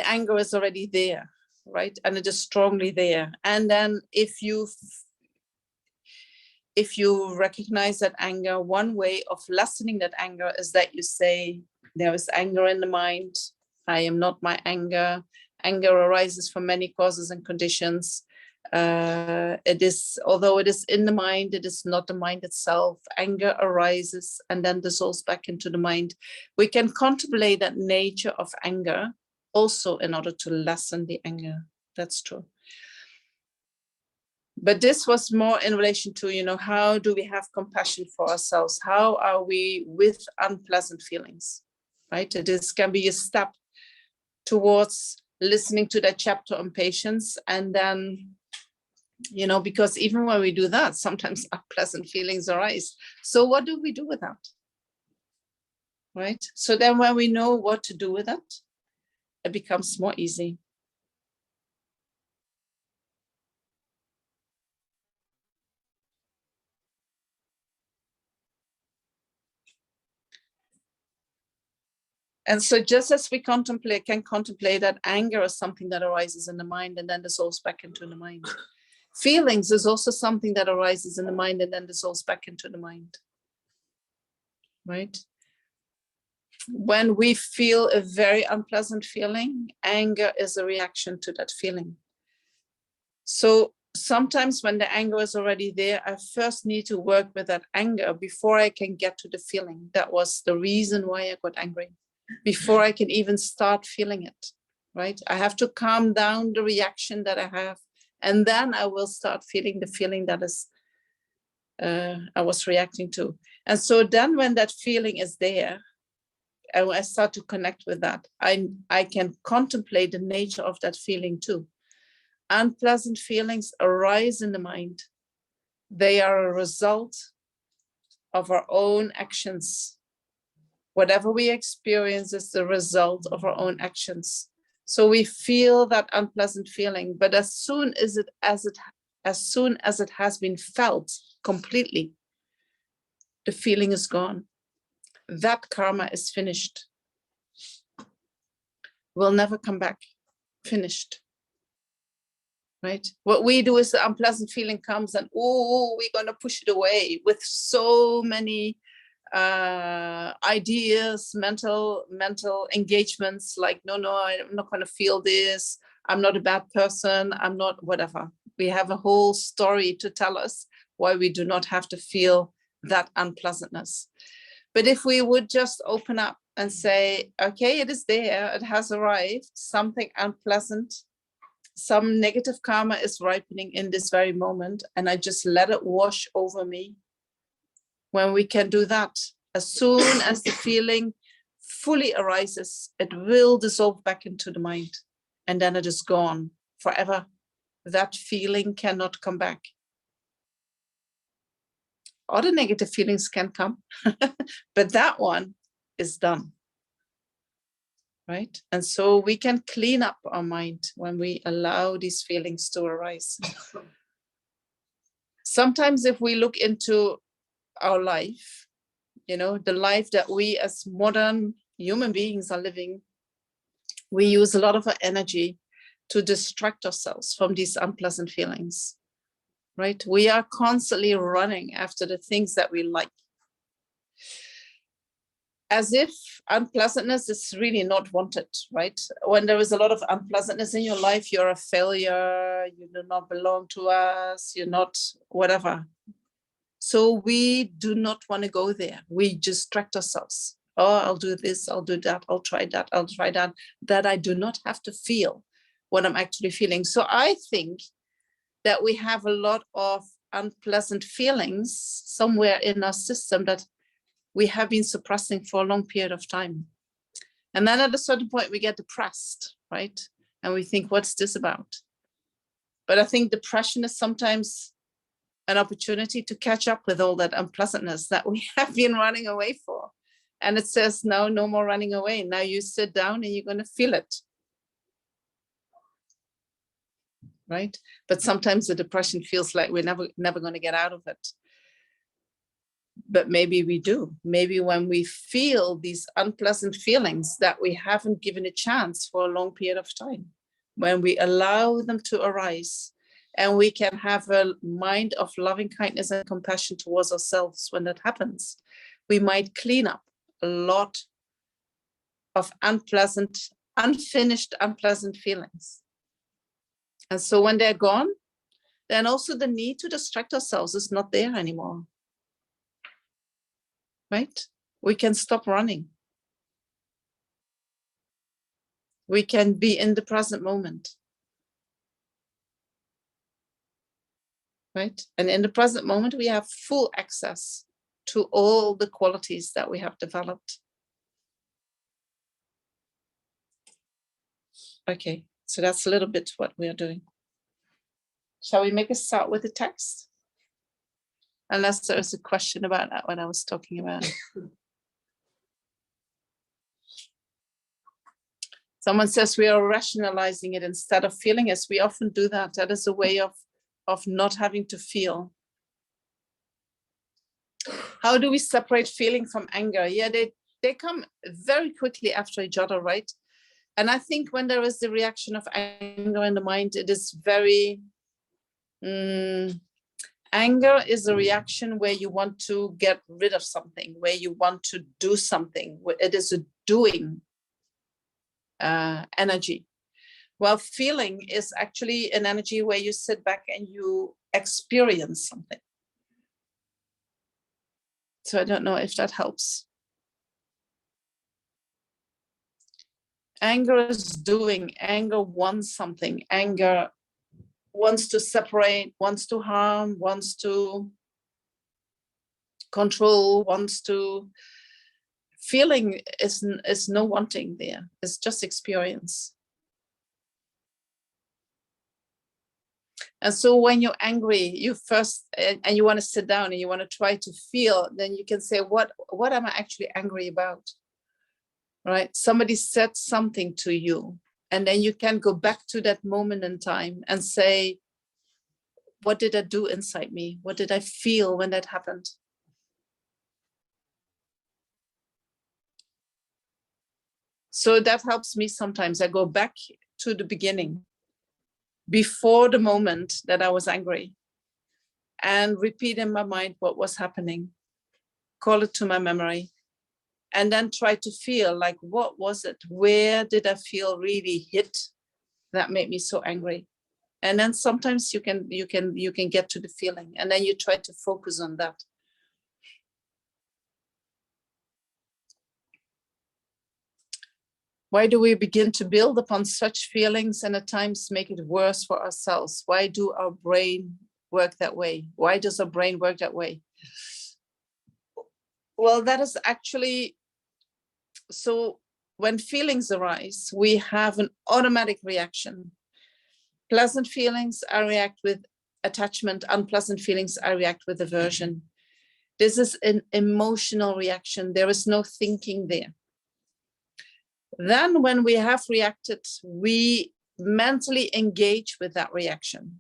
[SPEAKER 1] anger is already there, right? And it is strongly there. And then if you recognize that anger, one way of lessening that anger is that you say, there is anger in the mind. I am not my anger. Anger arises from many causes and conditions. Although it is in the mind, it is not the mind itself. Anger arises and then dissolves back into the mind. We can contemplate that nature of anger also in order to lessen the anger. That's true. But this was more in relation to, you know, how do we have compassion for ourselves? How are we with unpleasant feelings, right? This can be a step towards listening to that chapter on patience. And then, you know, because even when we do that, sometimes unpleasant feelings arise. So what do we do with that? Right? So then when we know what to do with it, it becomes more easy. And so just as we can contemplate that anger is something that arises in the mind and then dissolves back into the mind. Feelings is also something that arises in the mind and then dissolves back into the mind. Right? When we feel a very unpleasant feeling, anger is a reaction to that feeling. So sometimes when the anger is already there, I first need to work with that anger before I can get to the feeling. That was the reason why I got angry. Before I can even start feeling it, right? I have to calm down the reaction that I have, and then I will start feeling the feeling that is I was reacting to. And so then when that feeling is there, and I start to connect with that, I can contemplate the nature of that feeling too. Unpleasant feelings arise in the mind. They are a result of our own actions. Whatever we experience is the result of our own actions. So we feel that unpleasant feeling, but as soon as it has been felt completely, the feeling is gone. That karma is finished. Will never come back. Finished. Right? What we do is the unpleasant feeling comes and we're gonna push it away with so many ideas, mental engagements, like no, I'm not going to feel this, I'm not a bad person, I'm not whatever, We have a whole story to tell us why we do not have to feel that unpleasantness. But if we would just open up and say, okay, it is there, it has arrived, something unpleasant, some negative karma is ripening in this very moment, and I just let it wash over me. When we can do that, as soon as the feeling fully arises, it will dissolve back into the mind, and then it is gone forever. That feeling cannot come back. Other negative feelings can come, but that one is done. Right? And so we can clean up our mind when we allow these feelings to arise. Sometimes if we look into our life, you know, the life that we as modern human beings are living, we use a lot of our energy to distract ourselves from these unpleasant feelings, right? We are constantly running after the things that we like, as if unpleasantness is really not wanted, right? When there is a lot of unpleasantness in your life, you're a failure, you do not belong to us, you're not whatever. So we do not want to go there. We distract ourselves. Oh, I'll do this, I'll do that, I'll try that, that I do not have to feel what I'm actually feeling. So I think that we have a lot of unpleasant feelings somewhere in our system that we have been suppressing for a long period of time. And then at a certain point we get depressed, right? And we think, what's this about? But I think depression is sometimes an opportunity to catch up with all that unpleasantness that we have been running away for. And it says, no, no more running away. Now you sit down and you're going to feel it. Right? But sometimes the depression feels like we're never going to get out of it. But maybe we do. Maybe when we feel these unpleasant feelings that we haven't given a chance for a long period of time, when we allow them to arise, and we can have a mind of loving kindness and compassion towards ourselves when that happens, we might clean up a lot of unfinished, unpleasant feelings. And so when they're gone, then also the need to distract ourselves is not there anymore. Right? We can stop running. We can be in the present moment. Right? And in the present moment, we have full access to all the qualities that we have developed. Okay, so that's a little bit what we are doing. Shall we make a start with the text? Unless there is a question about that, what I was talking about. Someone says we are rationalizing it instead of feeling it. We often do that. That is a way of not having to feel. How do we separate feeling from anger? Yeah, they come very quickly after each other, right? And I think when there is the reaction of anger in the mind, it is very... anger is a reaction where you want to get rid of something, where you want to do something. It is a doing energy. While feeling is actually an energy where you sit back and you experience something. So I don't know if that helps. Anger is doing. Anger wants something. Anger wants to separate, wants to harm, wants to control, wants to... Feeling is no wanting there. It's just experience. And so when you're angry, you first, and you want to sit down and you want to try to feel, then you can say, what am I actually angry about? Right? Somebody said something to you, and then you can go back to that moment in time and say, what did I do inside me? What did I feel when that happened? So that helps me sometimes. I go back to the beginning, before the moment that I was angry, and repeat in my mind what was happening, call it to my memory, and then try to feel like, what was it? Where did I feel really hit that made me so angry? And then sometimes you can get to the feeling, and then you try to focus on that. Why do we begin to build upon such feelings and at times make it worse for ourselves? Why do our brain work that way? Why does our brain work that way? Well, that is actually, so when feelings arise, we have an automatic reaction. Pleasant feelings, I react with attachment. Unpleasant feelings, I react with aversion. This is an emotional reaction. There is no thinking there. Then when we have reacted, we mentally engage with that reaction.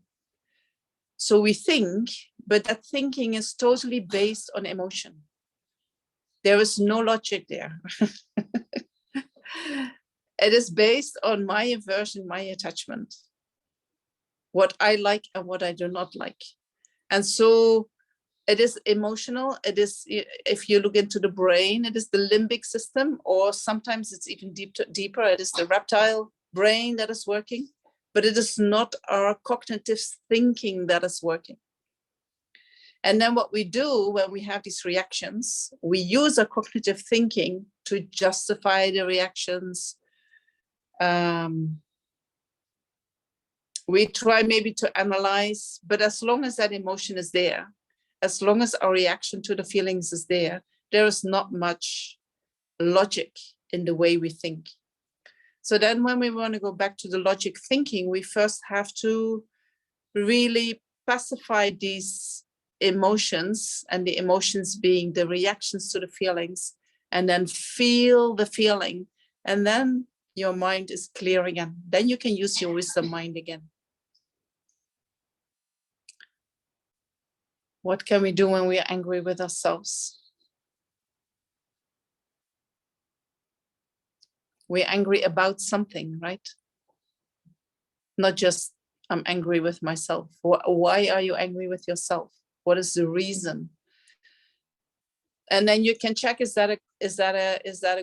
[SPEAKER 1] So we think, but that thinking is totally based on emotion. There is no logic there. It is based on my aversion, my attachment, what I like and what I do not like. And so it is emotional. It is, if you look into the brain, it is the limbic system, or sometimes it's even deeper. It is the reptile brain that is working, but it is not our cognitive thinking that is working. And then what we do when we have these reactions, we use our cognitive thinking to justify the reactions. We try maybe to analyze, but as long as that emotion is there, as long as our reaction to the feelings is there, there is not much logic in the way we think. So then when we want to go back to the logic thinking, we first have to really pacify these emotions, and the emotions being the reactions to the feelings, and then feel the feeling, and then your mind is clear again. Then you can use your wisdom mind again. What can we do when we are angry with ourselves? We're angry about something, right? Not just, I'm angry with myself. Why are you angry with yourself? What is the reason? And then you can check, is that a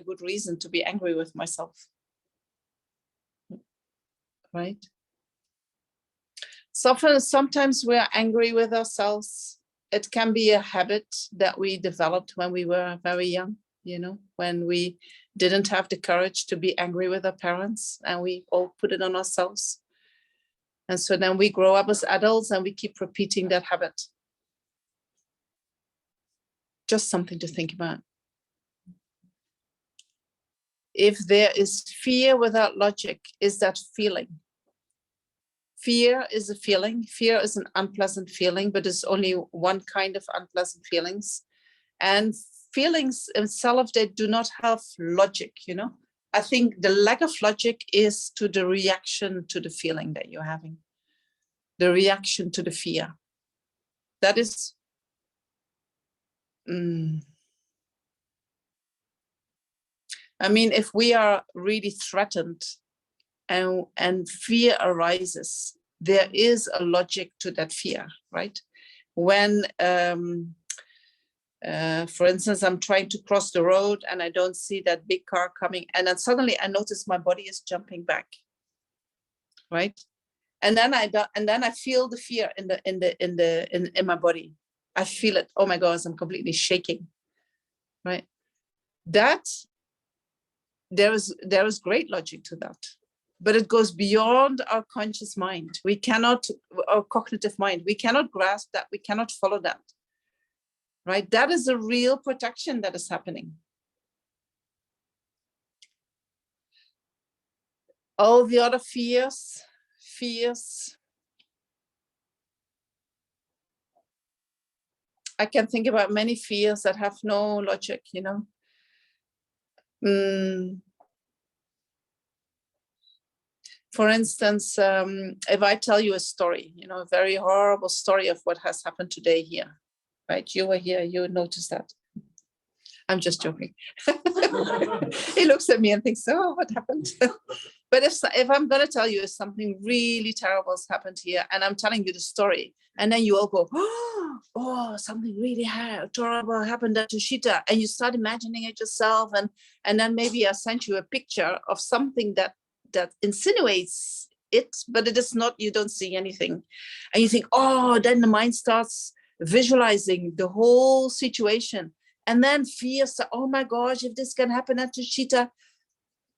[SPEAKER 1] good reason to be angry with myself? Right? Sometimes we're angry with ourselves. It can be a habit that we developed when we were very young, you know, when we didn't have the courage to be angry with our parents, and we all put it on ourselves. And so then we grow up as adults and we keep repeating that habit. Just something to think about. If there is fear without logic, is that feeling? Fear is a feeling. Fear is an unpleasant feeling, but it's only one kind of unpleasant feelings. And feelings themselves, they do not have logic, you know. I think the lack of logic is to the reaction to the feeling that you're having. The reaction to the fear. That is... I mean, if we are really threatened and fear arises, there is a logic to that fear, right? When, for instance, I'm trying to cross the road and I don't see that big car coming, and then suddenly I notice my body is jumping back, right? And then I feel the fear in my body. I feel it. Oh my gosh, I'm completely shaking, right? That there is great logic to that, but it goes beyond our conscious mind. We cannot, our cognitive mind, we cannot grasp that. We cannot follow that, right? That is a real protection that is happening. All the other fears. I can think about many fears that have no logic, you know. For instance, if I tell you a story, you know, a very horrible story of what has happened today here, right? You were here, you noticed that. I'm just joking. He looks at me and thinks, oh, what happened? But if I'm going to tell you something really terrible has happened here, and I'm telling you the story, and then you all go, oh, something really terrible happened at Tushita, and you start imagining it yourself, and then maybe I sent you a picture of something that insinuates it, but it is not, you don't see anything. And you think, oh, then the mind starts visualizing the whole situation. And then fear, oh my gosh, if this can happen at Tushita,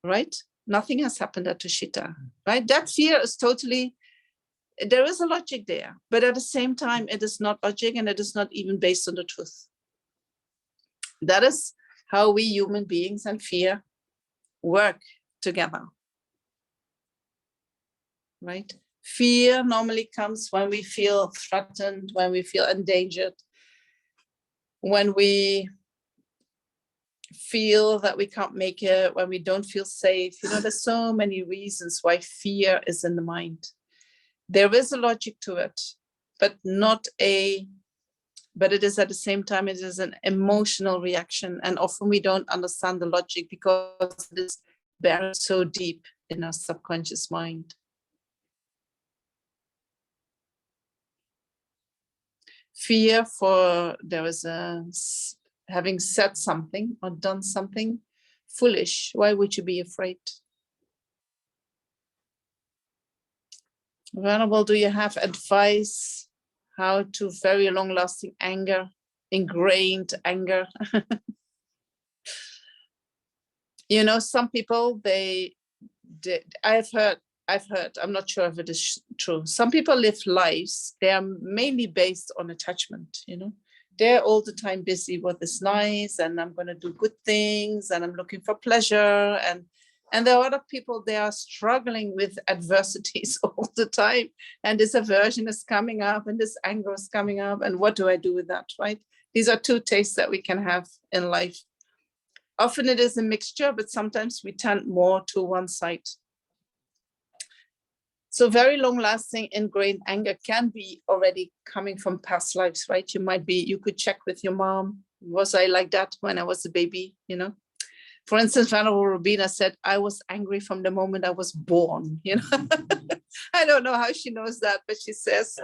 [SPEAKER 1] right? Nothing has happened at Tushita, right? That fear is totally, there is a logic there, but at the same time, it is not logic and it is not even based on the truth. That is how we human beings and fear work together, right? Fear normally comes when we feel threatened, when we feel endangered, when we feel that we can't make it, when we don't feel safe. You know, there's so many reasons why fear is in the mind. There is a logic to it, but but it is at the same time, it is an emotional reaction. And often we don't understand the logic because it is buried so deep in our subconscious mind. Fear for having said something or done something foolish. Why would you be afraid? Venerable, do you have advice how to very long-lasting anger, ingrained anger? You know, some people, I've heard, I'm not sure if it is true. Some people live lives, they are mainly based on attachment, you know. They're all the time busy with this nice, and I'm going to do good things, and I'm looking for pleasure. And there are other people, they are struggling with adversities all the time. And this aversion is coming up and this anger is coming up. And what do I do with that, right? These are two tastes that we can have in life. Often it is a mixture, but sometimes we tend more to one side. So very long-lasting ingrained anger can be already coming from past lives, right? You could check with your mom. Was I like that when I was a baby, you know? For instance, Venerable Robina said, I was angry from the moment I was born, you know? I don't know how she knows that, but she says,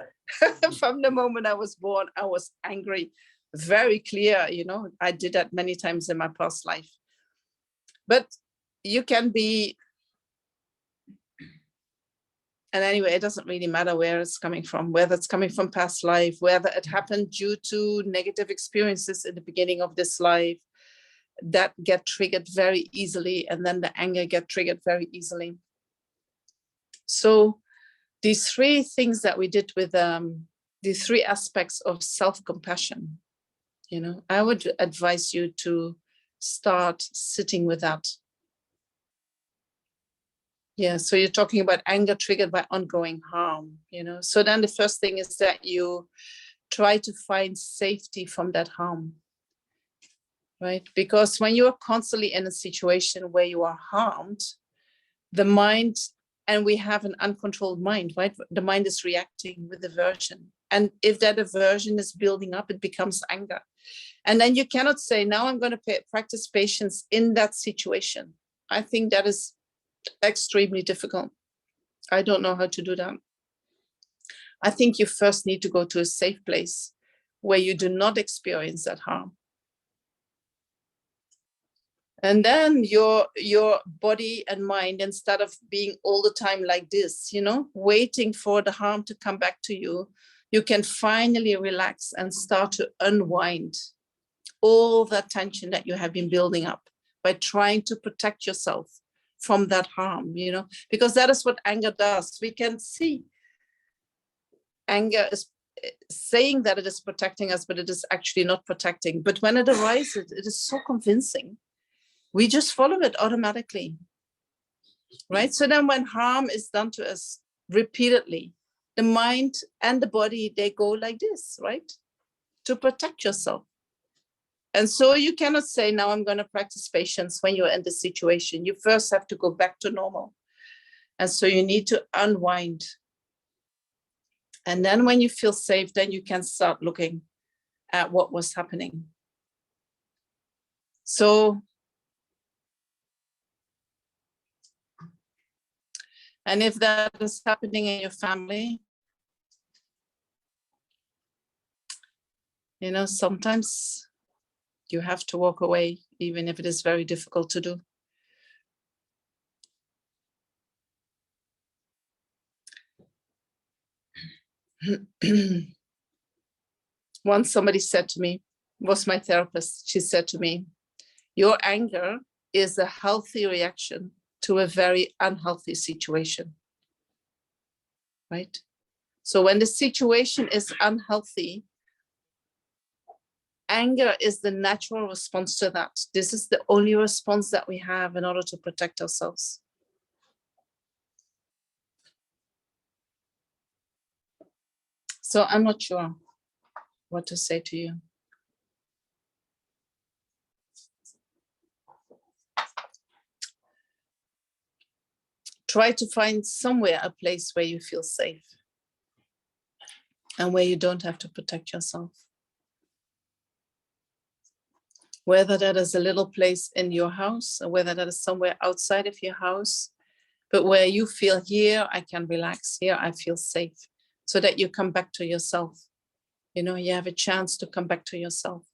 [SPEAKER 1] from the moment I was born, I was angry. Very clear, you know? I did that many times in my past life. But you can be, and anyway, it doesn't really matter where it's coming from, whether it's coming from past life, whether it happened due to negative experiences in the beginning of this life, that get triggered very easily, and then the anger get triggered very easily. So these three things that we did with these three aspects of self-compassion, you know, I would advise you to start sitting with that. Yeah, so you're talking about anger triggered by ongoing harm, you know. So then the first thing is that you try to find safety from that harm. Right? Because when you are constantly in a situation where you are harmed, the mind, and we have an uncontrolled mind, right? The mind is reacting with aversion. And if that aversion is building up, it becomes anger. And then you cannot say, now I'm going to practice patience in that situation. I think that is extremely difficult. I don't know how to do that. I think you first need to go to a safe place where you do not experience that harm. And then your body and mind, instead of being all the time like this, you know, waiting for the harm to come back to you, you can finally relax and start to unwind all that tension that you have been building up by trying to protect yourself from that harm, you know, because that is what anger does. We can see anger is saying that it is protecting us, but it is actually not protecting. But when it arises, it is so convincing. We just follow it automatically, right? So then when harm is done to us repeatedly, the mind and the body, they go like this, right? To protect yourself. And so you cannot say, now I'm going to practice patience when you're in this situation. You first have to go back to normal. And so you need to unwind. And then when you feel safe, then you can start looking at what was happening. So, and if that is happening in your family, you know, sometimes you have to walk away, even if it is very difficult to do. Once somebody said to me, was my therapist, she said to me, your anger is a healthy reaction to a very unhealthy situation, right? So when the situation is unhealthy, anger is the natural response to that. This is the only response that we have in order to protect ourselves. So I'm not sure what to say to you. Try to find somewhere a place where you feel safe and where you don't have to protect yourself. Whether that is a little place in your house or whether that is somewhere outside of your house, but where you feel here, I can relax, here I feel safe, so that you come back to yourself. You know, you have a chance to come back to yourself.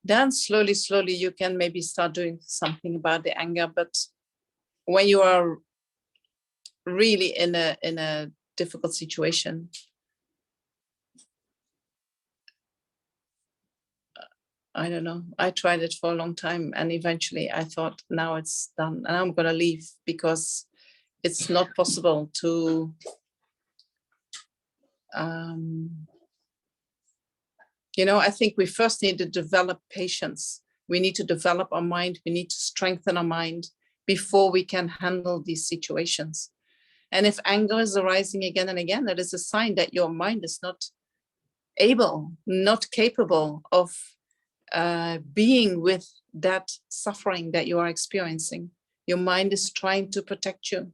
[SPEAKER 1] Then slowly, slowly, you can maybe start doing something about the anger. But when you are really in a difficult situation, I don't know. I tried it for a long time, and eventually I thought, now it's done, and I'm going to leave, because it's not possible to you know, I think we first need to develop patience. We need to develop our mind. We need to strengthen our mind before we can handle these situations. And if anger is arising again and again, that is a sign that your mind is not able, not capable of being with that suffering that you are experiencing. Your mind is trying to protect you.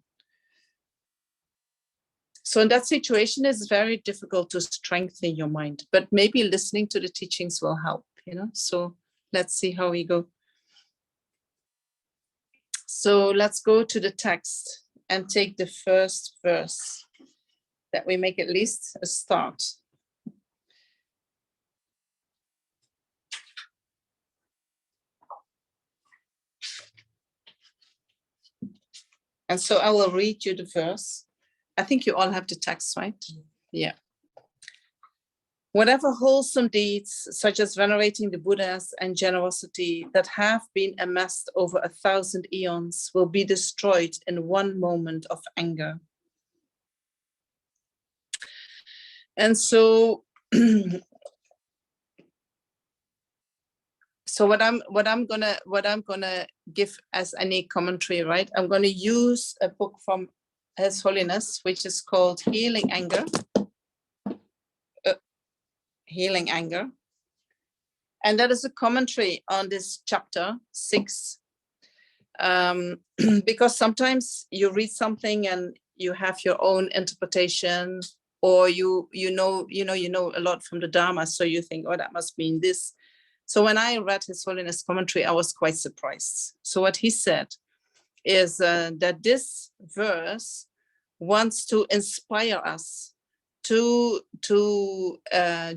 [SPEAKER 1] So in that situation, it's very difficult to strengthen your mind, but maybe listening to the teachings will help, you know. So let's see how we go. So let's go to the text and take the first verse, that we make at least a start. And so I will read you the verse. I think you all have the text, right? Yeah. Whatever wholesome deeds, such as venerating the Buddhas and generosity, that have been amassed over 1,000 eons, will be destroyed in one moment of anger. And so, so what I'm gonna give as any commentary, right? I'm gonna use a book from His Holiness, which is called Healing Anger. Healing Anger. And that is a commentary on this chapter 6. Because sometimes you read something and you have your own interpretation, or you know a lot from the Dharma, so you think, oh, that must mean this. So when I read His Holiness commentary, I was quite surprised. So what he said is that this verse wants to inspire us to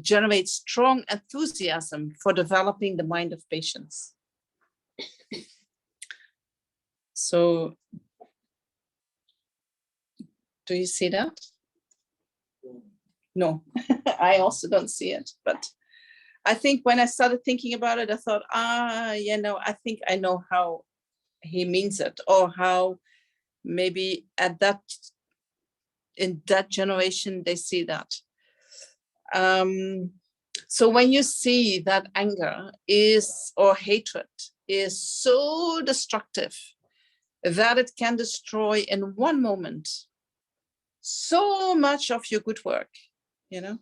[SPEAKER 1] generate strong enthusiasm for developing the mind of patience. So, do you see that? No, I also don't see it. But I think when I started thinking about it, I thought, I think I know how he means it, or how maybe in that generation they see that. So when you see that anger or hatred is so destructive that it can destroy in one moment so much of your good work, you know,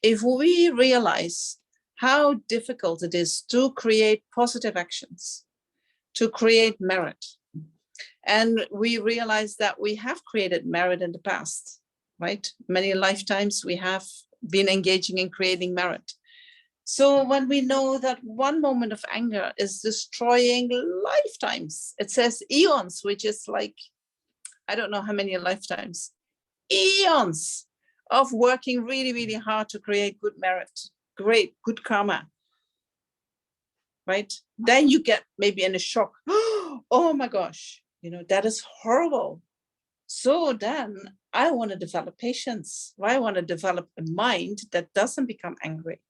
[SPEAKER 1] if we realize how difficult it is to create positive actions, to create merit, and we realize that we have created merit in the past, right? Many lifetimes we have been engaging in creating merit. So when we know that one moment of anger is destroying lifetimes, it says eons, which is like, I don't know how many lifetimes, eons of working really, really hard to create good merit, good karma, right? Then you get maybe in a shock, oh my gosh, you know, that is horrible. So then I want to develop patience. I want to develop a mind that doesn't become angry,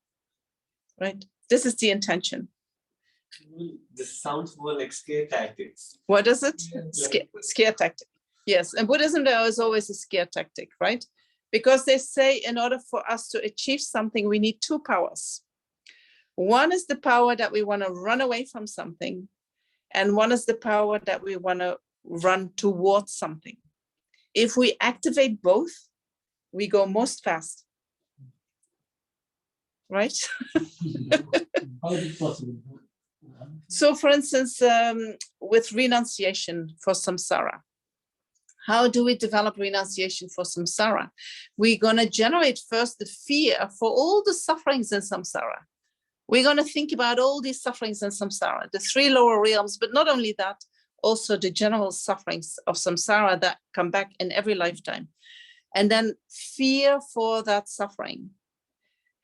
[SPEAKER 1] right? This is the intention.
[SPEAKER 2] This sounds more like scare tactics.
[SPEAKER 1] What is it?
[SPEAKER 2] Yeah.
[SPEAKER 1] Scare tactic. Yes, in Buddhism, there is always a scare tactic, right? Because they say in order for us to achieve something, we need two powers. One is the power that we want to run away from something, and one is the power that we want to run towards something. If we activate both, we go most fast, right?
[SPEAKER 5] How is it possible?
[SPEAKER 1] So for instance, with renunciation for samsara, how do we develop renunciation for samsara? We're going to generate first the fear for all the sufferings in samsara. We're going to think about all these sufferings in samsara, the three lower realms, but not only that, also the general sufferings of samsara that come back in every lifetime. And then fear for that suffering.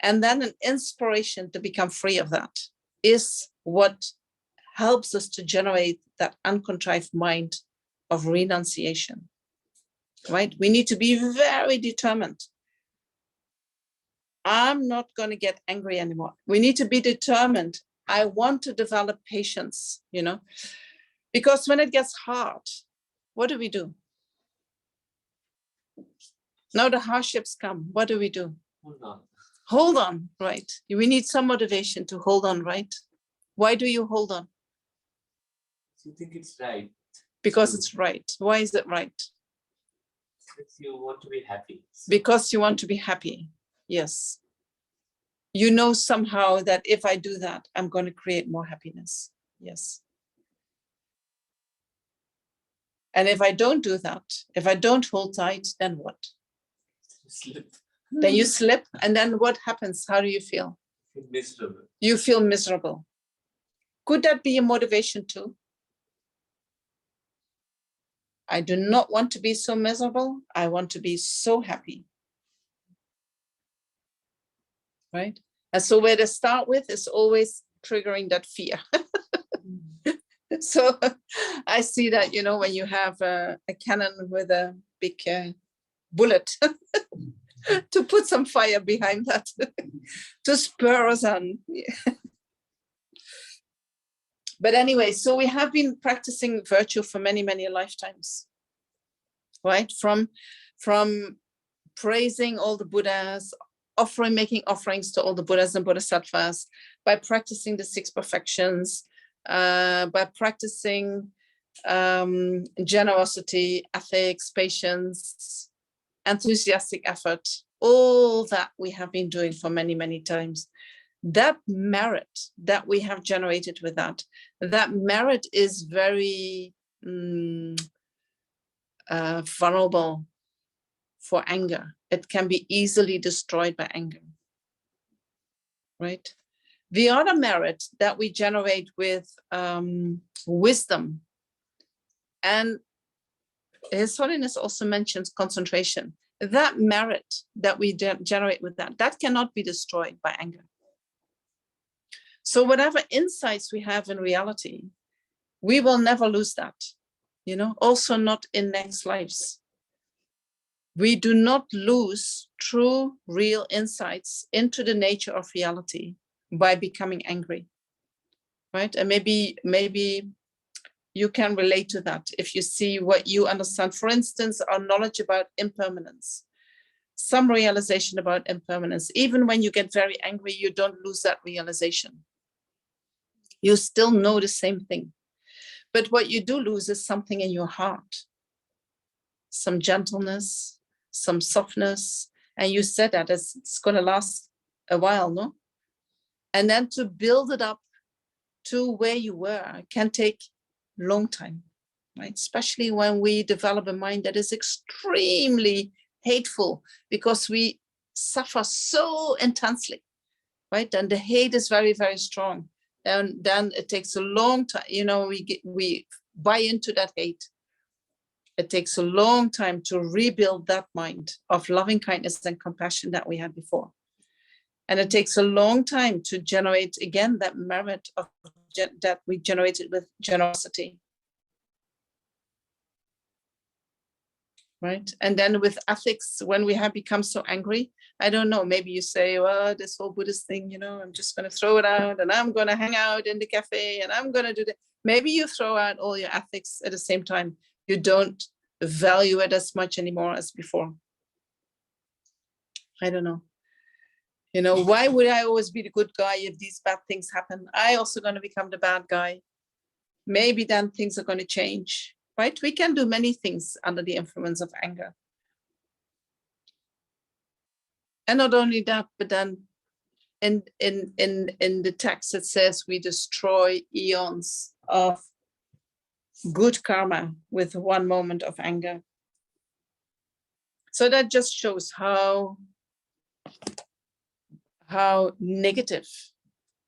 [SPEAKER 1] And then an inspiration to become free of that is what helps us to generate that uncontrived mind of renunciation, right? We need to be very determined. I'm not going to get angry anymore. We need to be determined. I want to develop patience, you know, because when it gets hard, what do we do? Now the hardships come. What do we do?
[SPEAKER 2] Hold on.
[SPEAKER 1] Hold on, right? We need some motivation to hold on, right? Why do you hold on?
[SPEAKER 2] You think it's right.
[SPEAKER 1] Because it's right. Why is it right?
[SPEAKER 2] Because you want to be happy.
[SPEAKER 1] Because you want to be happy. Yes. You know somehow that if I do that, I'm going to create more happiness. Yes. And if I don't do that, if I don't hold tight, then what?
[SPEAKER 2] Slip.
[SPEAKER 1] Then you slip, and then what happens? How do you feel?
[SPEAKER 2] Miserable.
[SPEAKER 1] You feel miserable. Could that be a motivation too? I do not want to be so miserable. I want to be so happy. Right? And so where to start with is always triggering that fear. So I see that, you know, when you have a cannon with a big bullet, to put some fire behind that, to spur us on. But anyway, so we have been practicing virtue for many, many lifetimes, right? From praising all the Buddhas, making offerings to all the Buddhas and Bodhisattvas, by practicing the 6 perfections, by practicing generosity, ethics, patience, enthusiastic effort, all that we have been doing for many, many times. That merit that we have generated with that merit is very vulnerable for anger. It can be easily destroyed by anger, right? The other merit that we generate with wisdom, and His Holiness also mentions concentration, that merit that we generate with that cannot be destroyed by anger. So whatever insights we have in reality, we will never lose that, you know, also not in next lives. We do not lose true, real insights into the nature of reality by becoming angry, right? And maybe you can relate to that if you see what you understand. For instance, our knowledge about impermanence, some realization about impermanence. Even when you get very angry, you don't lose that realization. You still know the same thing. But what you do lose is something in your heart, some gentleness, some softness. And you said that it's going to last a while, no? And then to build it up to where you were can take a long time, right? Especially when we develop a mind that is extremely hateful because we suffer so intensely, right? And the hate is very, very strong. And then it takes a long time, you know, we buy into that hate. It takes a long time to rebuild that mind of loving kindness and compassion that we had before. And it takes a long time to generate again that merit of that we generated with generosity. right? And then with ethics, when we have become so angry, I don't know, maybe you say, well, this whole Buddhist thing, you know, I'm just going to throw it out and I'm going to hang out in the cafe and I'm going to do that. Maybe you throw out all your ethics at the same time. You don't value it as much anymore as before. I don't know. You know, why would I always be the good guy if these bad things happen? I also going to become the bad guy. Maybe then things are going to change, right? We can do many things under the influence of anger. And not only that, but then in the text it says we destroy eons of good karma with one moment of anger. So that just shows how negative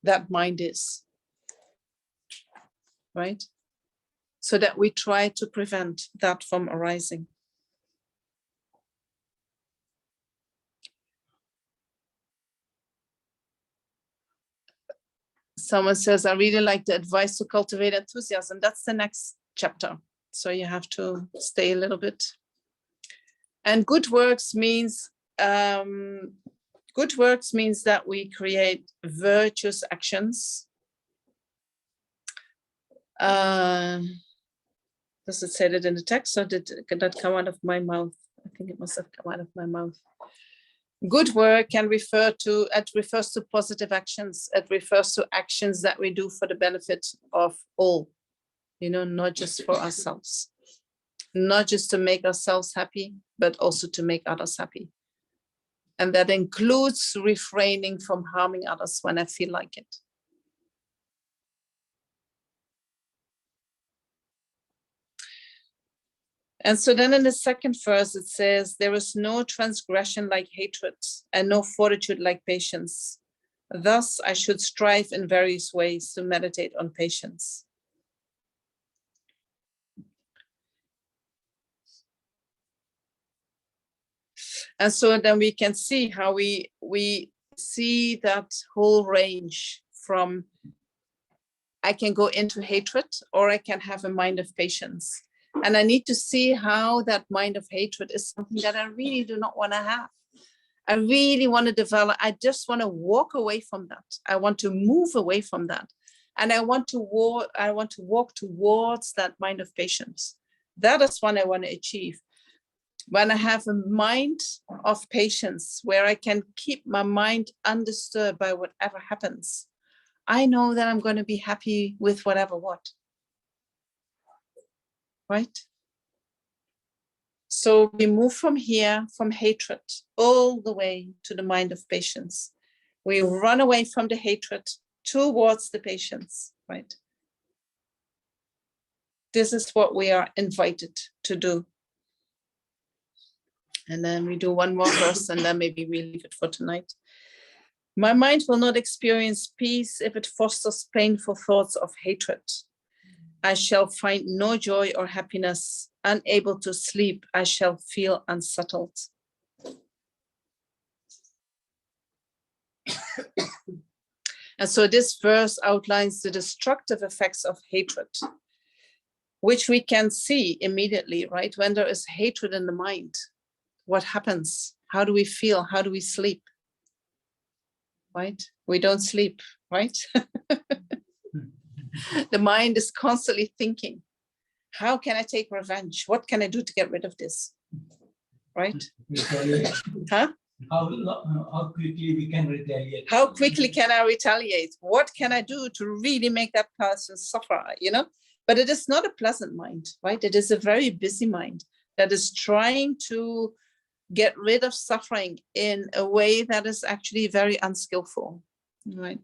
[SPEAKER 1] that mind is, right? So that we try to prevent that from arising. Someone says, I really like the advice to cultivate enthusiasm. That's the next chapter. So you have to stay a little bit. And good works means that we create virtuous actions. Does it say that in the text, or did that come out of my mouth? I think it must have come out of my mouth. Good work can refer to, it refers to positive actions. It refers to actions that we do for the benefit of all, you know, not just for ourselves, not just to make ourselves happy, but also to make others happy. And that includes refraining from harming others when I feel like it. And so then in the second verse, it says, there is no transgression like hatred and no fortitude like patience. Thus, I should strive in various ways to meditate on patience. And so then we can see how we see that whole range from I can go into hatred or I can have a mind of patience. And I need to see how that mind of hatred is something that I really do not want to have. I really want to develop. I just want to walk away from that. I want to move away from that. And I want to walk towards that mind of patience. That is what I want to achieve. When I have a mind of patience, where I can keep my mind undisturbed by whatever happens, I know that I'm going to be happy with whatever what. Right? So we move from here, from hatred, all the way to the mind of patience. We run away from the hatred towards the patience, right? This is what we are invited to do. And then we do one more verse and then maybe we leave it for tonight. My mind will not experience peace if it fosters painful thoughts of hatred. I shall find no joy or happiness. Unable to sleep, I shall feel unsettled. And so this verse outlines the destructive effects of hatred, which we can see immediately, right? When there is hatred in the mind, what happens? How do we feel? How do we sleep? Right? We don't sleep, right? The mind is constantly thinking, how can I take revenge? What can I do to get rid of this? Right? Huh?
[SPEAKER 5] How quickly we can retaliate?
[SPEAKER 1] How quickly can I retaliate? What can I do to really make that person suffer? You know, but it is not a pleasant mind, right? It is a very busy mind that is trying to get rid of suffering in a way that is actually very unskillful, right?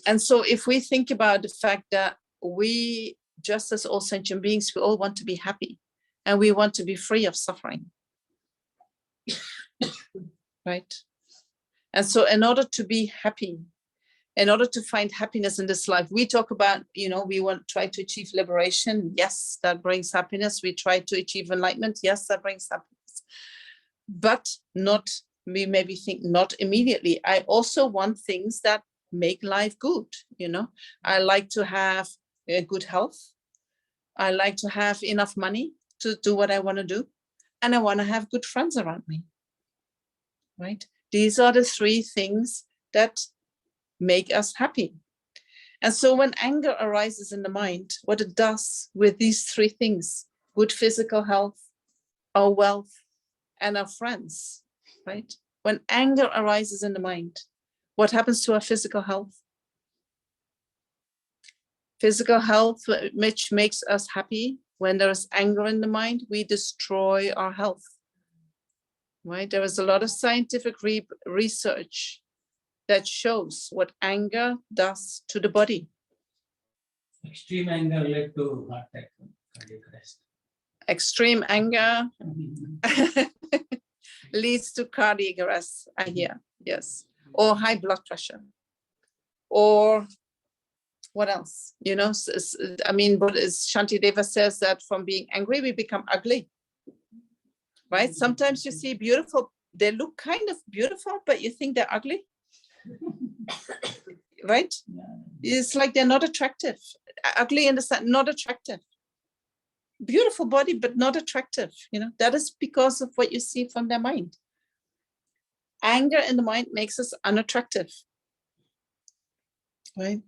[SPEAKER 1] And so if we think about the fact that we, just as all sentient beings, we all want to be happy and we want to be free of suffering, right? And so in order to be happy, in order to find happiness in this life, we talk about, you know, we want to try to achieve liberation. Yes, that brings happiness. We try to achieve enlightenment. Yes, that brings happiness. But not, we maybe think not immediately. I also want things that make life good, you know. I like to have good health. I like to have enough money to do what I want to do. And I want to have good friends around me. Right? These are the three things that make us happy. And so when anger arises in the mind, what it does with these three things, good physical health, our wealth, and our friends, right? When anger arises in the mind, what happens to our physical health? Physical health, which makes us happy. When there is anger in the mind, we destroy our health, right? There is a lot of scientific research that shows what anger does to the body.
[SPEAKER 5] Extreme anger led to heart attack, cardiac arrest.
[SPEAKER 1] Extreme anger leads to cardiac arrest, I hear, yes. Or high blood pressure. Or what else? You know, I mean, Shantideva says that from being angry, we become ugly. Right? Sometimes you see beautiful, they look kind of beautiful, but you think they're ugly. Right? It's like they're not attractive. Ugly in the sense, not attractive. Beautiful body, but not attractive. You know, that is because of what you see from their mind. Anger in the mind makes us unattractive. Right?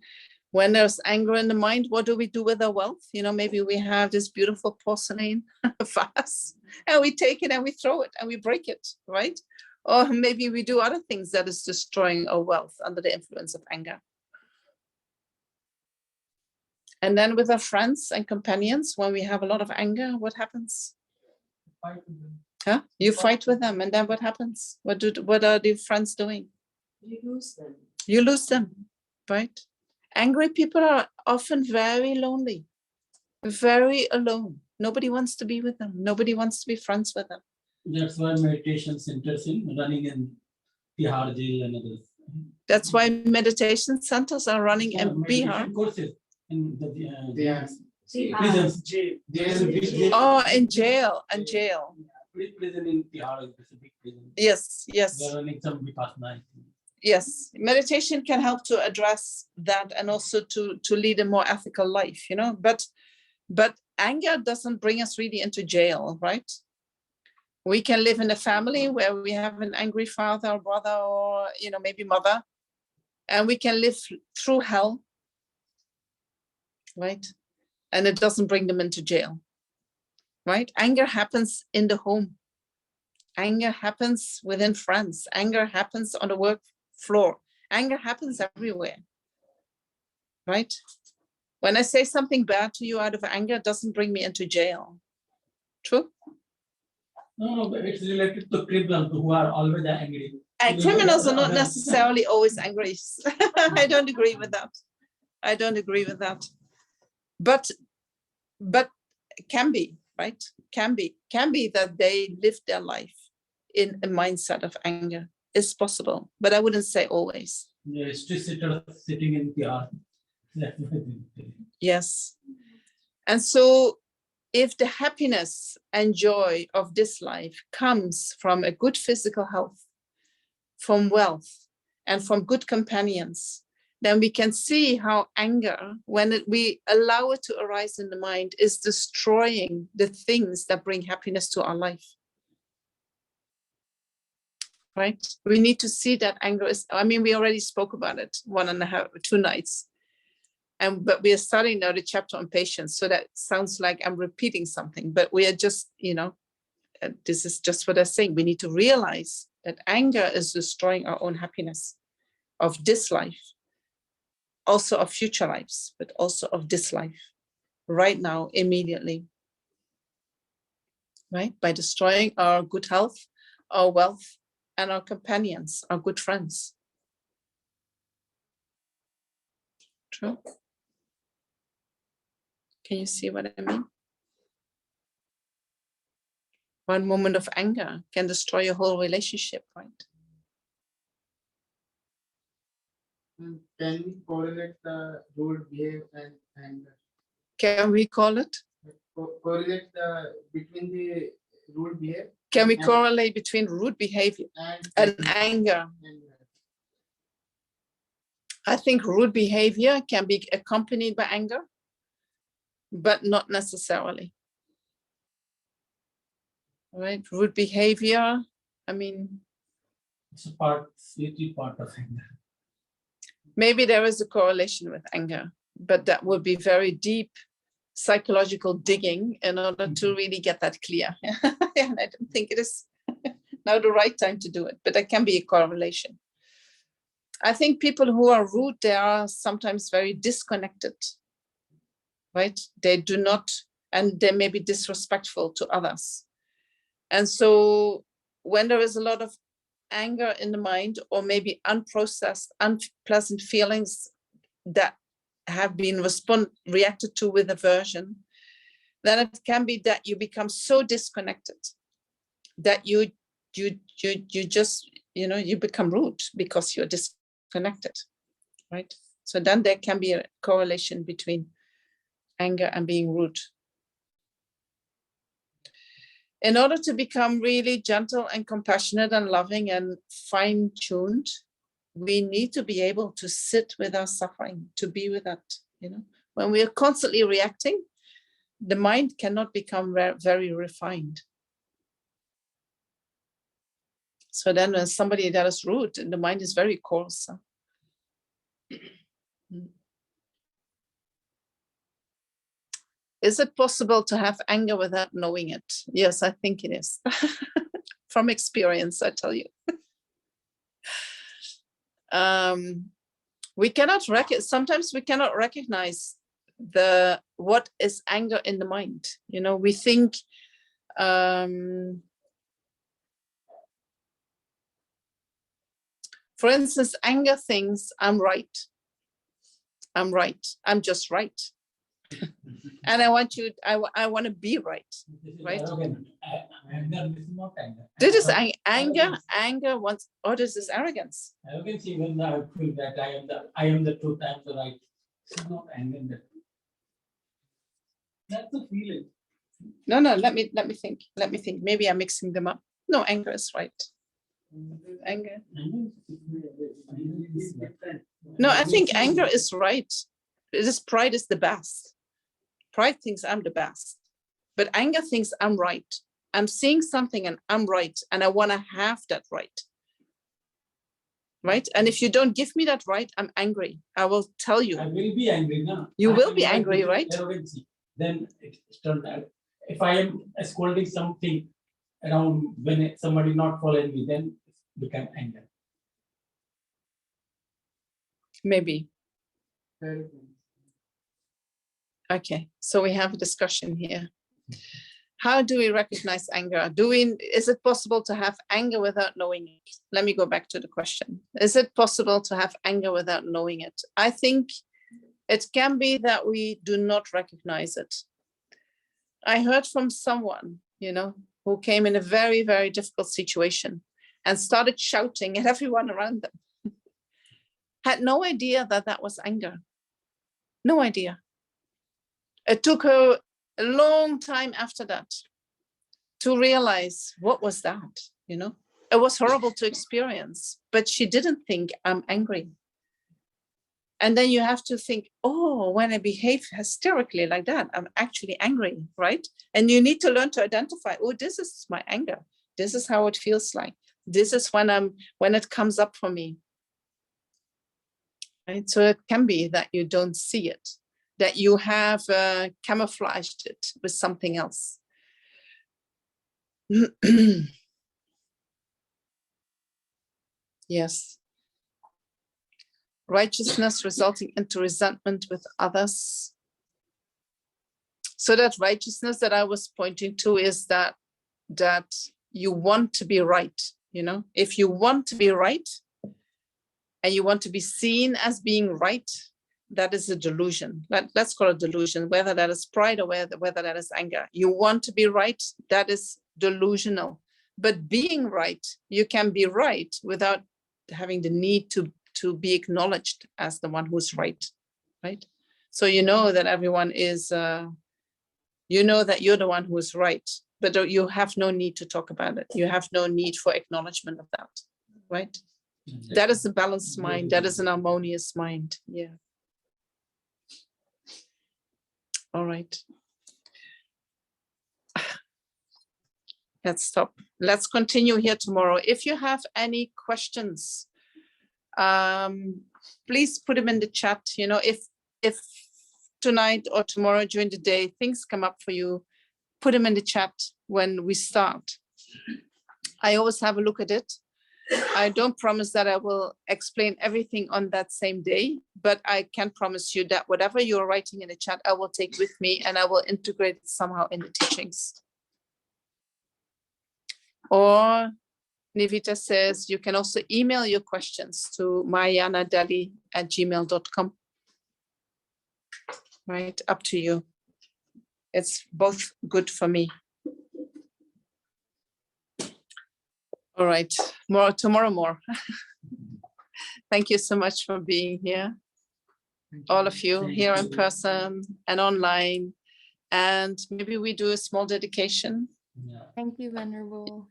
[SPEAKER 1] When there's anger in the mind, what do we do with our wealth? You know, maybe we have this beautiful porcelain vase and we take it and we throw it and we break it, right? Or maybe we do other things that is destroying our wealth under the influence of anger. And then with our friends and companions, when we have a lot of anger, what happens?
[SPEAKER 5] Fight with them.
[SPEAKER 1] Huh? You fight with them, and then what happens? What are the friends doing?
[SPEAKER 3] You lose them.
[SPEAKER 1] You lose them, right? Angry people are often very lonely, very alone. Nobody wants to be with them. Nobody wants to be friends with them.
[SPEAKER 5] That's why meditation centers in running in Tihar jail and others.
[SPEAKER 1] That's why meditation centers are running in Bihar.
[SPEAKER 5] Courses in the
[SPEAKER 2] Prisons.
[SPEAKER 5] jail.
[SPEAKER 1] Oh, in jail, and jail.
[SPEAKER 5] Prison in Tihar is a big prison.
[SPEAKER 1] Yes, yes.
[SPEAKER 5] They are running some Vipassana.
[SPEAKER 1] Yes, meditation can help to address that and also to lead a more ethical life, you know, but anger doesn't bring us really into jail, right? We can live in a family where we have an angry father or brother or, you know, maybe mother, and we can live through hell, right? And it doesn't bring them into jail, right? Anger happens in the home. Anger happens within friends. Anger happens on the work floor. Anger happens everywhere, right? When I say something bad to you out of anger, it doesn't bring me into jail. True?
[SPEAKER 5] No, but it's related to criminals who are always angry.
[SPEAKER 1] And criminals are not necessarily always angry. I don't agree with that. I don't agree with that. But can be, right? Can be that they live their life in a mindset of anger. It's possible, but I wouldn't say always.
[SPEAKER 5] Yeah, sitting in the art.
[SPEAKER 1] Yes. And so if the happiness and joy of this life comes from a good physical health, from wealth, and from good companions, then we can see how anger, when we allow it to arise in the mind, is destroying the things that bring happiness to our life. Right? We need to see that anger is, I mean, we already spoke about it 2 nights. But we are starting now the chapter on patience. So that sounds like I'm repeating something, but we are just, you know, this is just what I'm saying. We need to realize that anger is destroying our own happiness of this life, also of future lives, but also of this life, right now, immediately. Right? By destroying our good health, our wealth, and our companions, our good friends. True? Can you see what I mean? One moment of anger can destroy your whole relationship, right?
[SPEAKER 6] Can we correlate the rude behavior and anger?
[SPEAKER 1] Can we call it?
[SPEAKER 6] Correlate between the rude behavior?
[SPEAKER 1] Can we correlate between rude behavior and anger? I think rude behavior can be accompanied by anger. but not necessarily. Right? Rude behavior, I mean,
[SPEAKER 5] It's a part, little part of anger.
[SPEAKER 1] maybe there is a correlation with anger, but that would be very deep psychological digging in order to really get that clear. And I don't think it is now the right time to do it, but there can be a correlation. I think people who are rude, they are sometimes very disconnected, right? They do not, and they may be disrespectful to others. And so when there is a lot of anger in the mind, or maybe unprocessed, unpleasant feelings that have been reacted to with aversion, then it can be that you become so disconnected that you just, you become rude because you're disconnected, right? So then there can be a correlation between anger and being rude. In order to become really gentle and compassionate and loving and fine-tuned, we need to be able to sit with our suffering, to be with that. When we are constantly reacting, the mind cannot become very refined. So then when somebody that is rude, and the mind is very coarse. Is it possible to have anger without knowing it? Yes, I think it is. From experience, I tell you. Sometimes we cannot recognize what is anger in the mind. We think, for instance, anger thinks I'm right. I'm just right. And I want to be right. Right?
[SPEAKER 5] Anger is not anger.
[SPEAKER 1] This is anger. Anger wants, or this is arrogance.
[SPEAKER 5] Arrogance, even I feel that I am the truth, I am the right. It's not anger. That's the feeling.
[SPEAKER 1] No, let me think. Maybe I'm mixing them up. No, anger is right. Anger. No, I think anger is right. Pride is the best. Pride thinks I'm the best, but anger thinks I'm right. I'm seeing something and I'm right, and I want to have that right. Right? And if you don't give me that right, I'm angry. I will tell you.
[SPEAKER 5] I will be angry now.
[SPEAKER 1] You will be angry, right?
[SPEAKER 5] Arrogance. Then it's turned out. If I am scolding something around when somebody not following me, then it become anger.
[SPEAKER 1] Maybe. Okay, so we have a discussion here. How do we recognize anger? Is it possible to have anger without knowing it? Let me go back to the question. Is it possible to have anger without knowing it? I think it can be that we do not recognize it. I heard from someone, who came in a very, very difficult situation and started shouting at everyone around them. Had no idea that was anger. No idea. It took her a long time after that to realize what was that, It was horrible to experience, but she didn't think I'm angry. And then you have to think, oh, when I behave hysterically like that, I'm actually angry, right? And you need to learn to identify, oh, this is my anger. This is how it feels like. This is when it comes up for me. Right? So it can be that you don't see it, that you have camouflaged it with something else. Yes. Righteousness resulting into resentment with others. So that righteousness that I was pointing to is that you want to be right, If you want to be right and you want to be seen as being right, that is a delusion. Let's call it delusion, whether that is pride or whether that is anger. You want to be right, that is delusional. But being right, you can be right without having the need to be acknowledged as the one who's right. So that everyone is, that you're the one who is right, but you have no need to talk about it. You have no need for acknowledgement of that, right? That is a balanced mind. That is an harmonious mind. Yeah. All right. Let's stop. Let's continue here tomorrow. If you have any questions, please put them in the chat. You know, if tonight or tomorrow during the day things come up for you, put them in the chat when we start. I always have a look at it. I don't promise that I will explain everything on that same day, but I can promise you that whatever you're writing in the chat, I will take with me and I will integrate it somehow in the teachings. Or Nivita says you can also email your questions to mayanadali@gmail.com. Right, up to you. It's both good for me. All right, tomorrow more. Thank you so much for being here. All of you here in person and online. And maybe we do a small dedication.
[SPEAKER 5] Yeah.
[SPEAKER 7] Thank you, Venerable.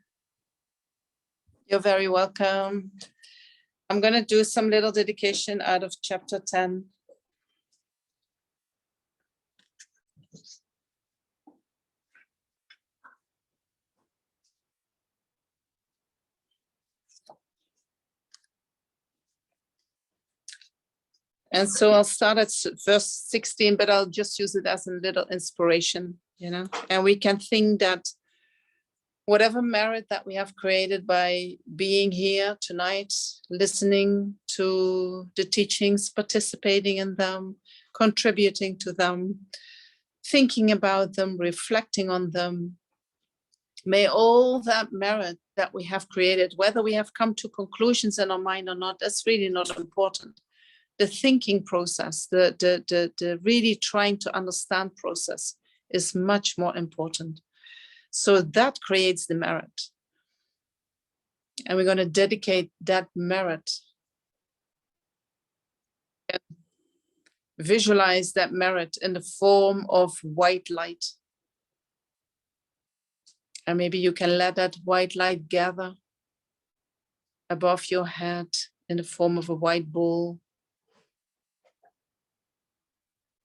[SPEAKER 1] You're very welcome. I'm going to do some little dedication out of chapter 10. And so I'll start at verse 16, but I'll just use it as a little inspiration, you know, and we can think that whatever merit that we have created by being here tonight, listening to the teachings, participating in them, contributing to them, thinking about them, reflecting on them, may all that merit that we have created, whether we have come to conclusions in our mind or not, that's really not important. The thinking process, the really trying to understand process is much more important. So that creates the merit. And we're going to dedicate that merit. And visualize that merit in the form of white light. And maybe you can let that white light gather above your head in the form of a white ball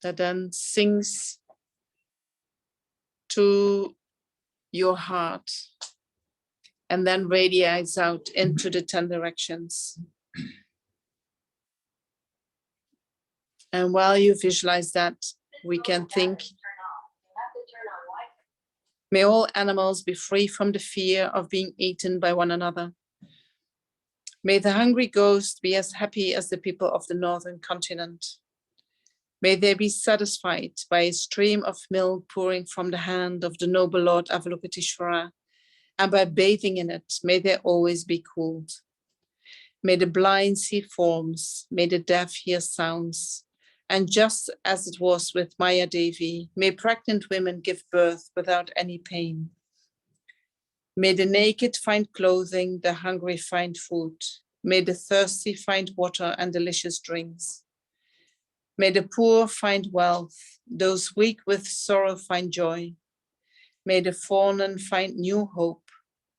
[SPEAKER 1] that then sinks to your heart and then radiates out into the 10 directions. And while you visualize that, we can think, may all animals be free from the fear of being eaten by one another. May the hungry ghost be as happy as the people of the northern continent. May they be satisfied by a stream of milk pouring from the hand of the noble Lord Avalokiteshvara, and by bathing in it, may they always be cooled. May the blind see forms, may the deaf hear sounds, and just as it was with Maya Devi, may pregnant women give birth without any pain. May the naked find clothing, the hungry find food, may the thirsty find water and delicious drinks. May the poor find wealth, those weak with sorrow find joy. May the fallen find new hope,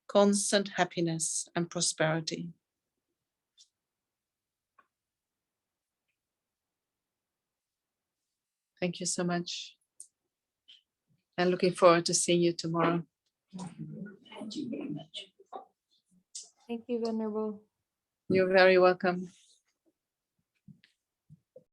[SPEAKER 1] constant happiness and prosperity. Thank you so much. And looking forward to seeing you tomorrow.
[SPEAKER 7] Thank you, Venerable.
[SPEAKER 1] You're very welcome.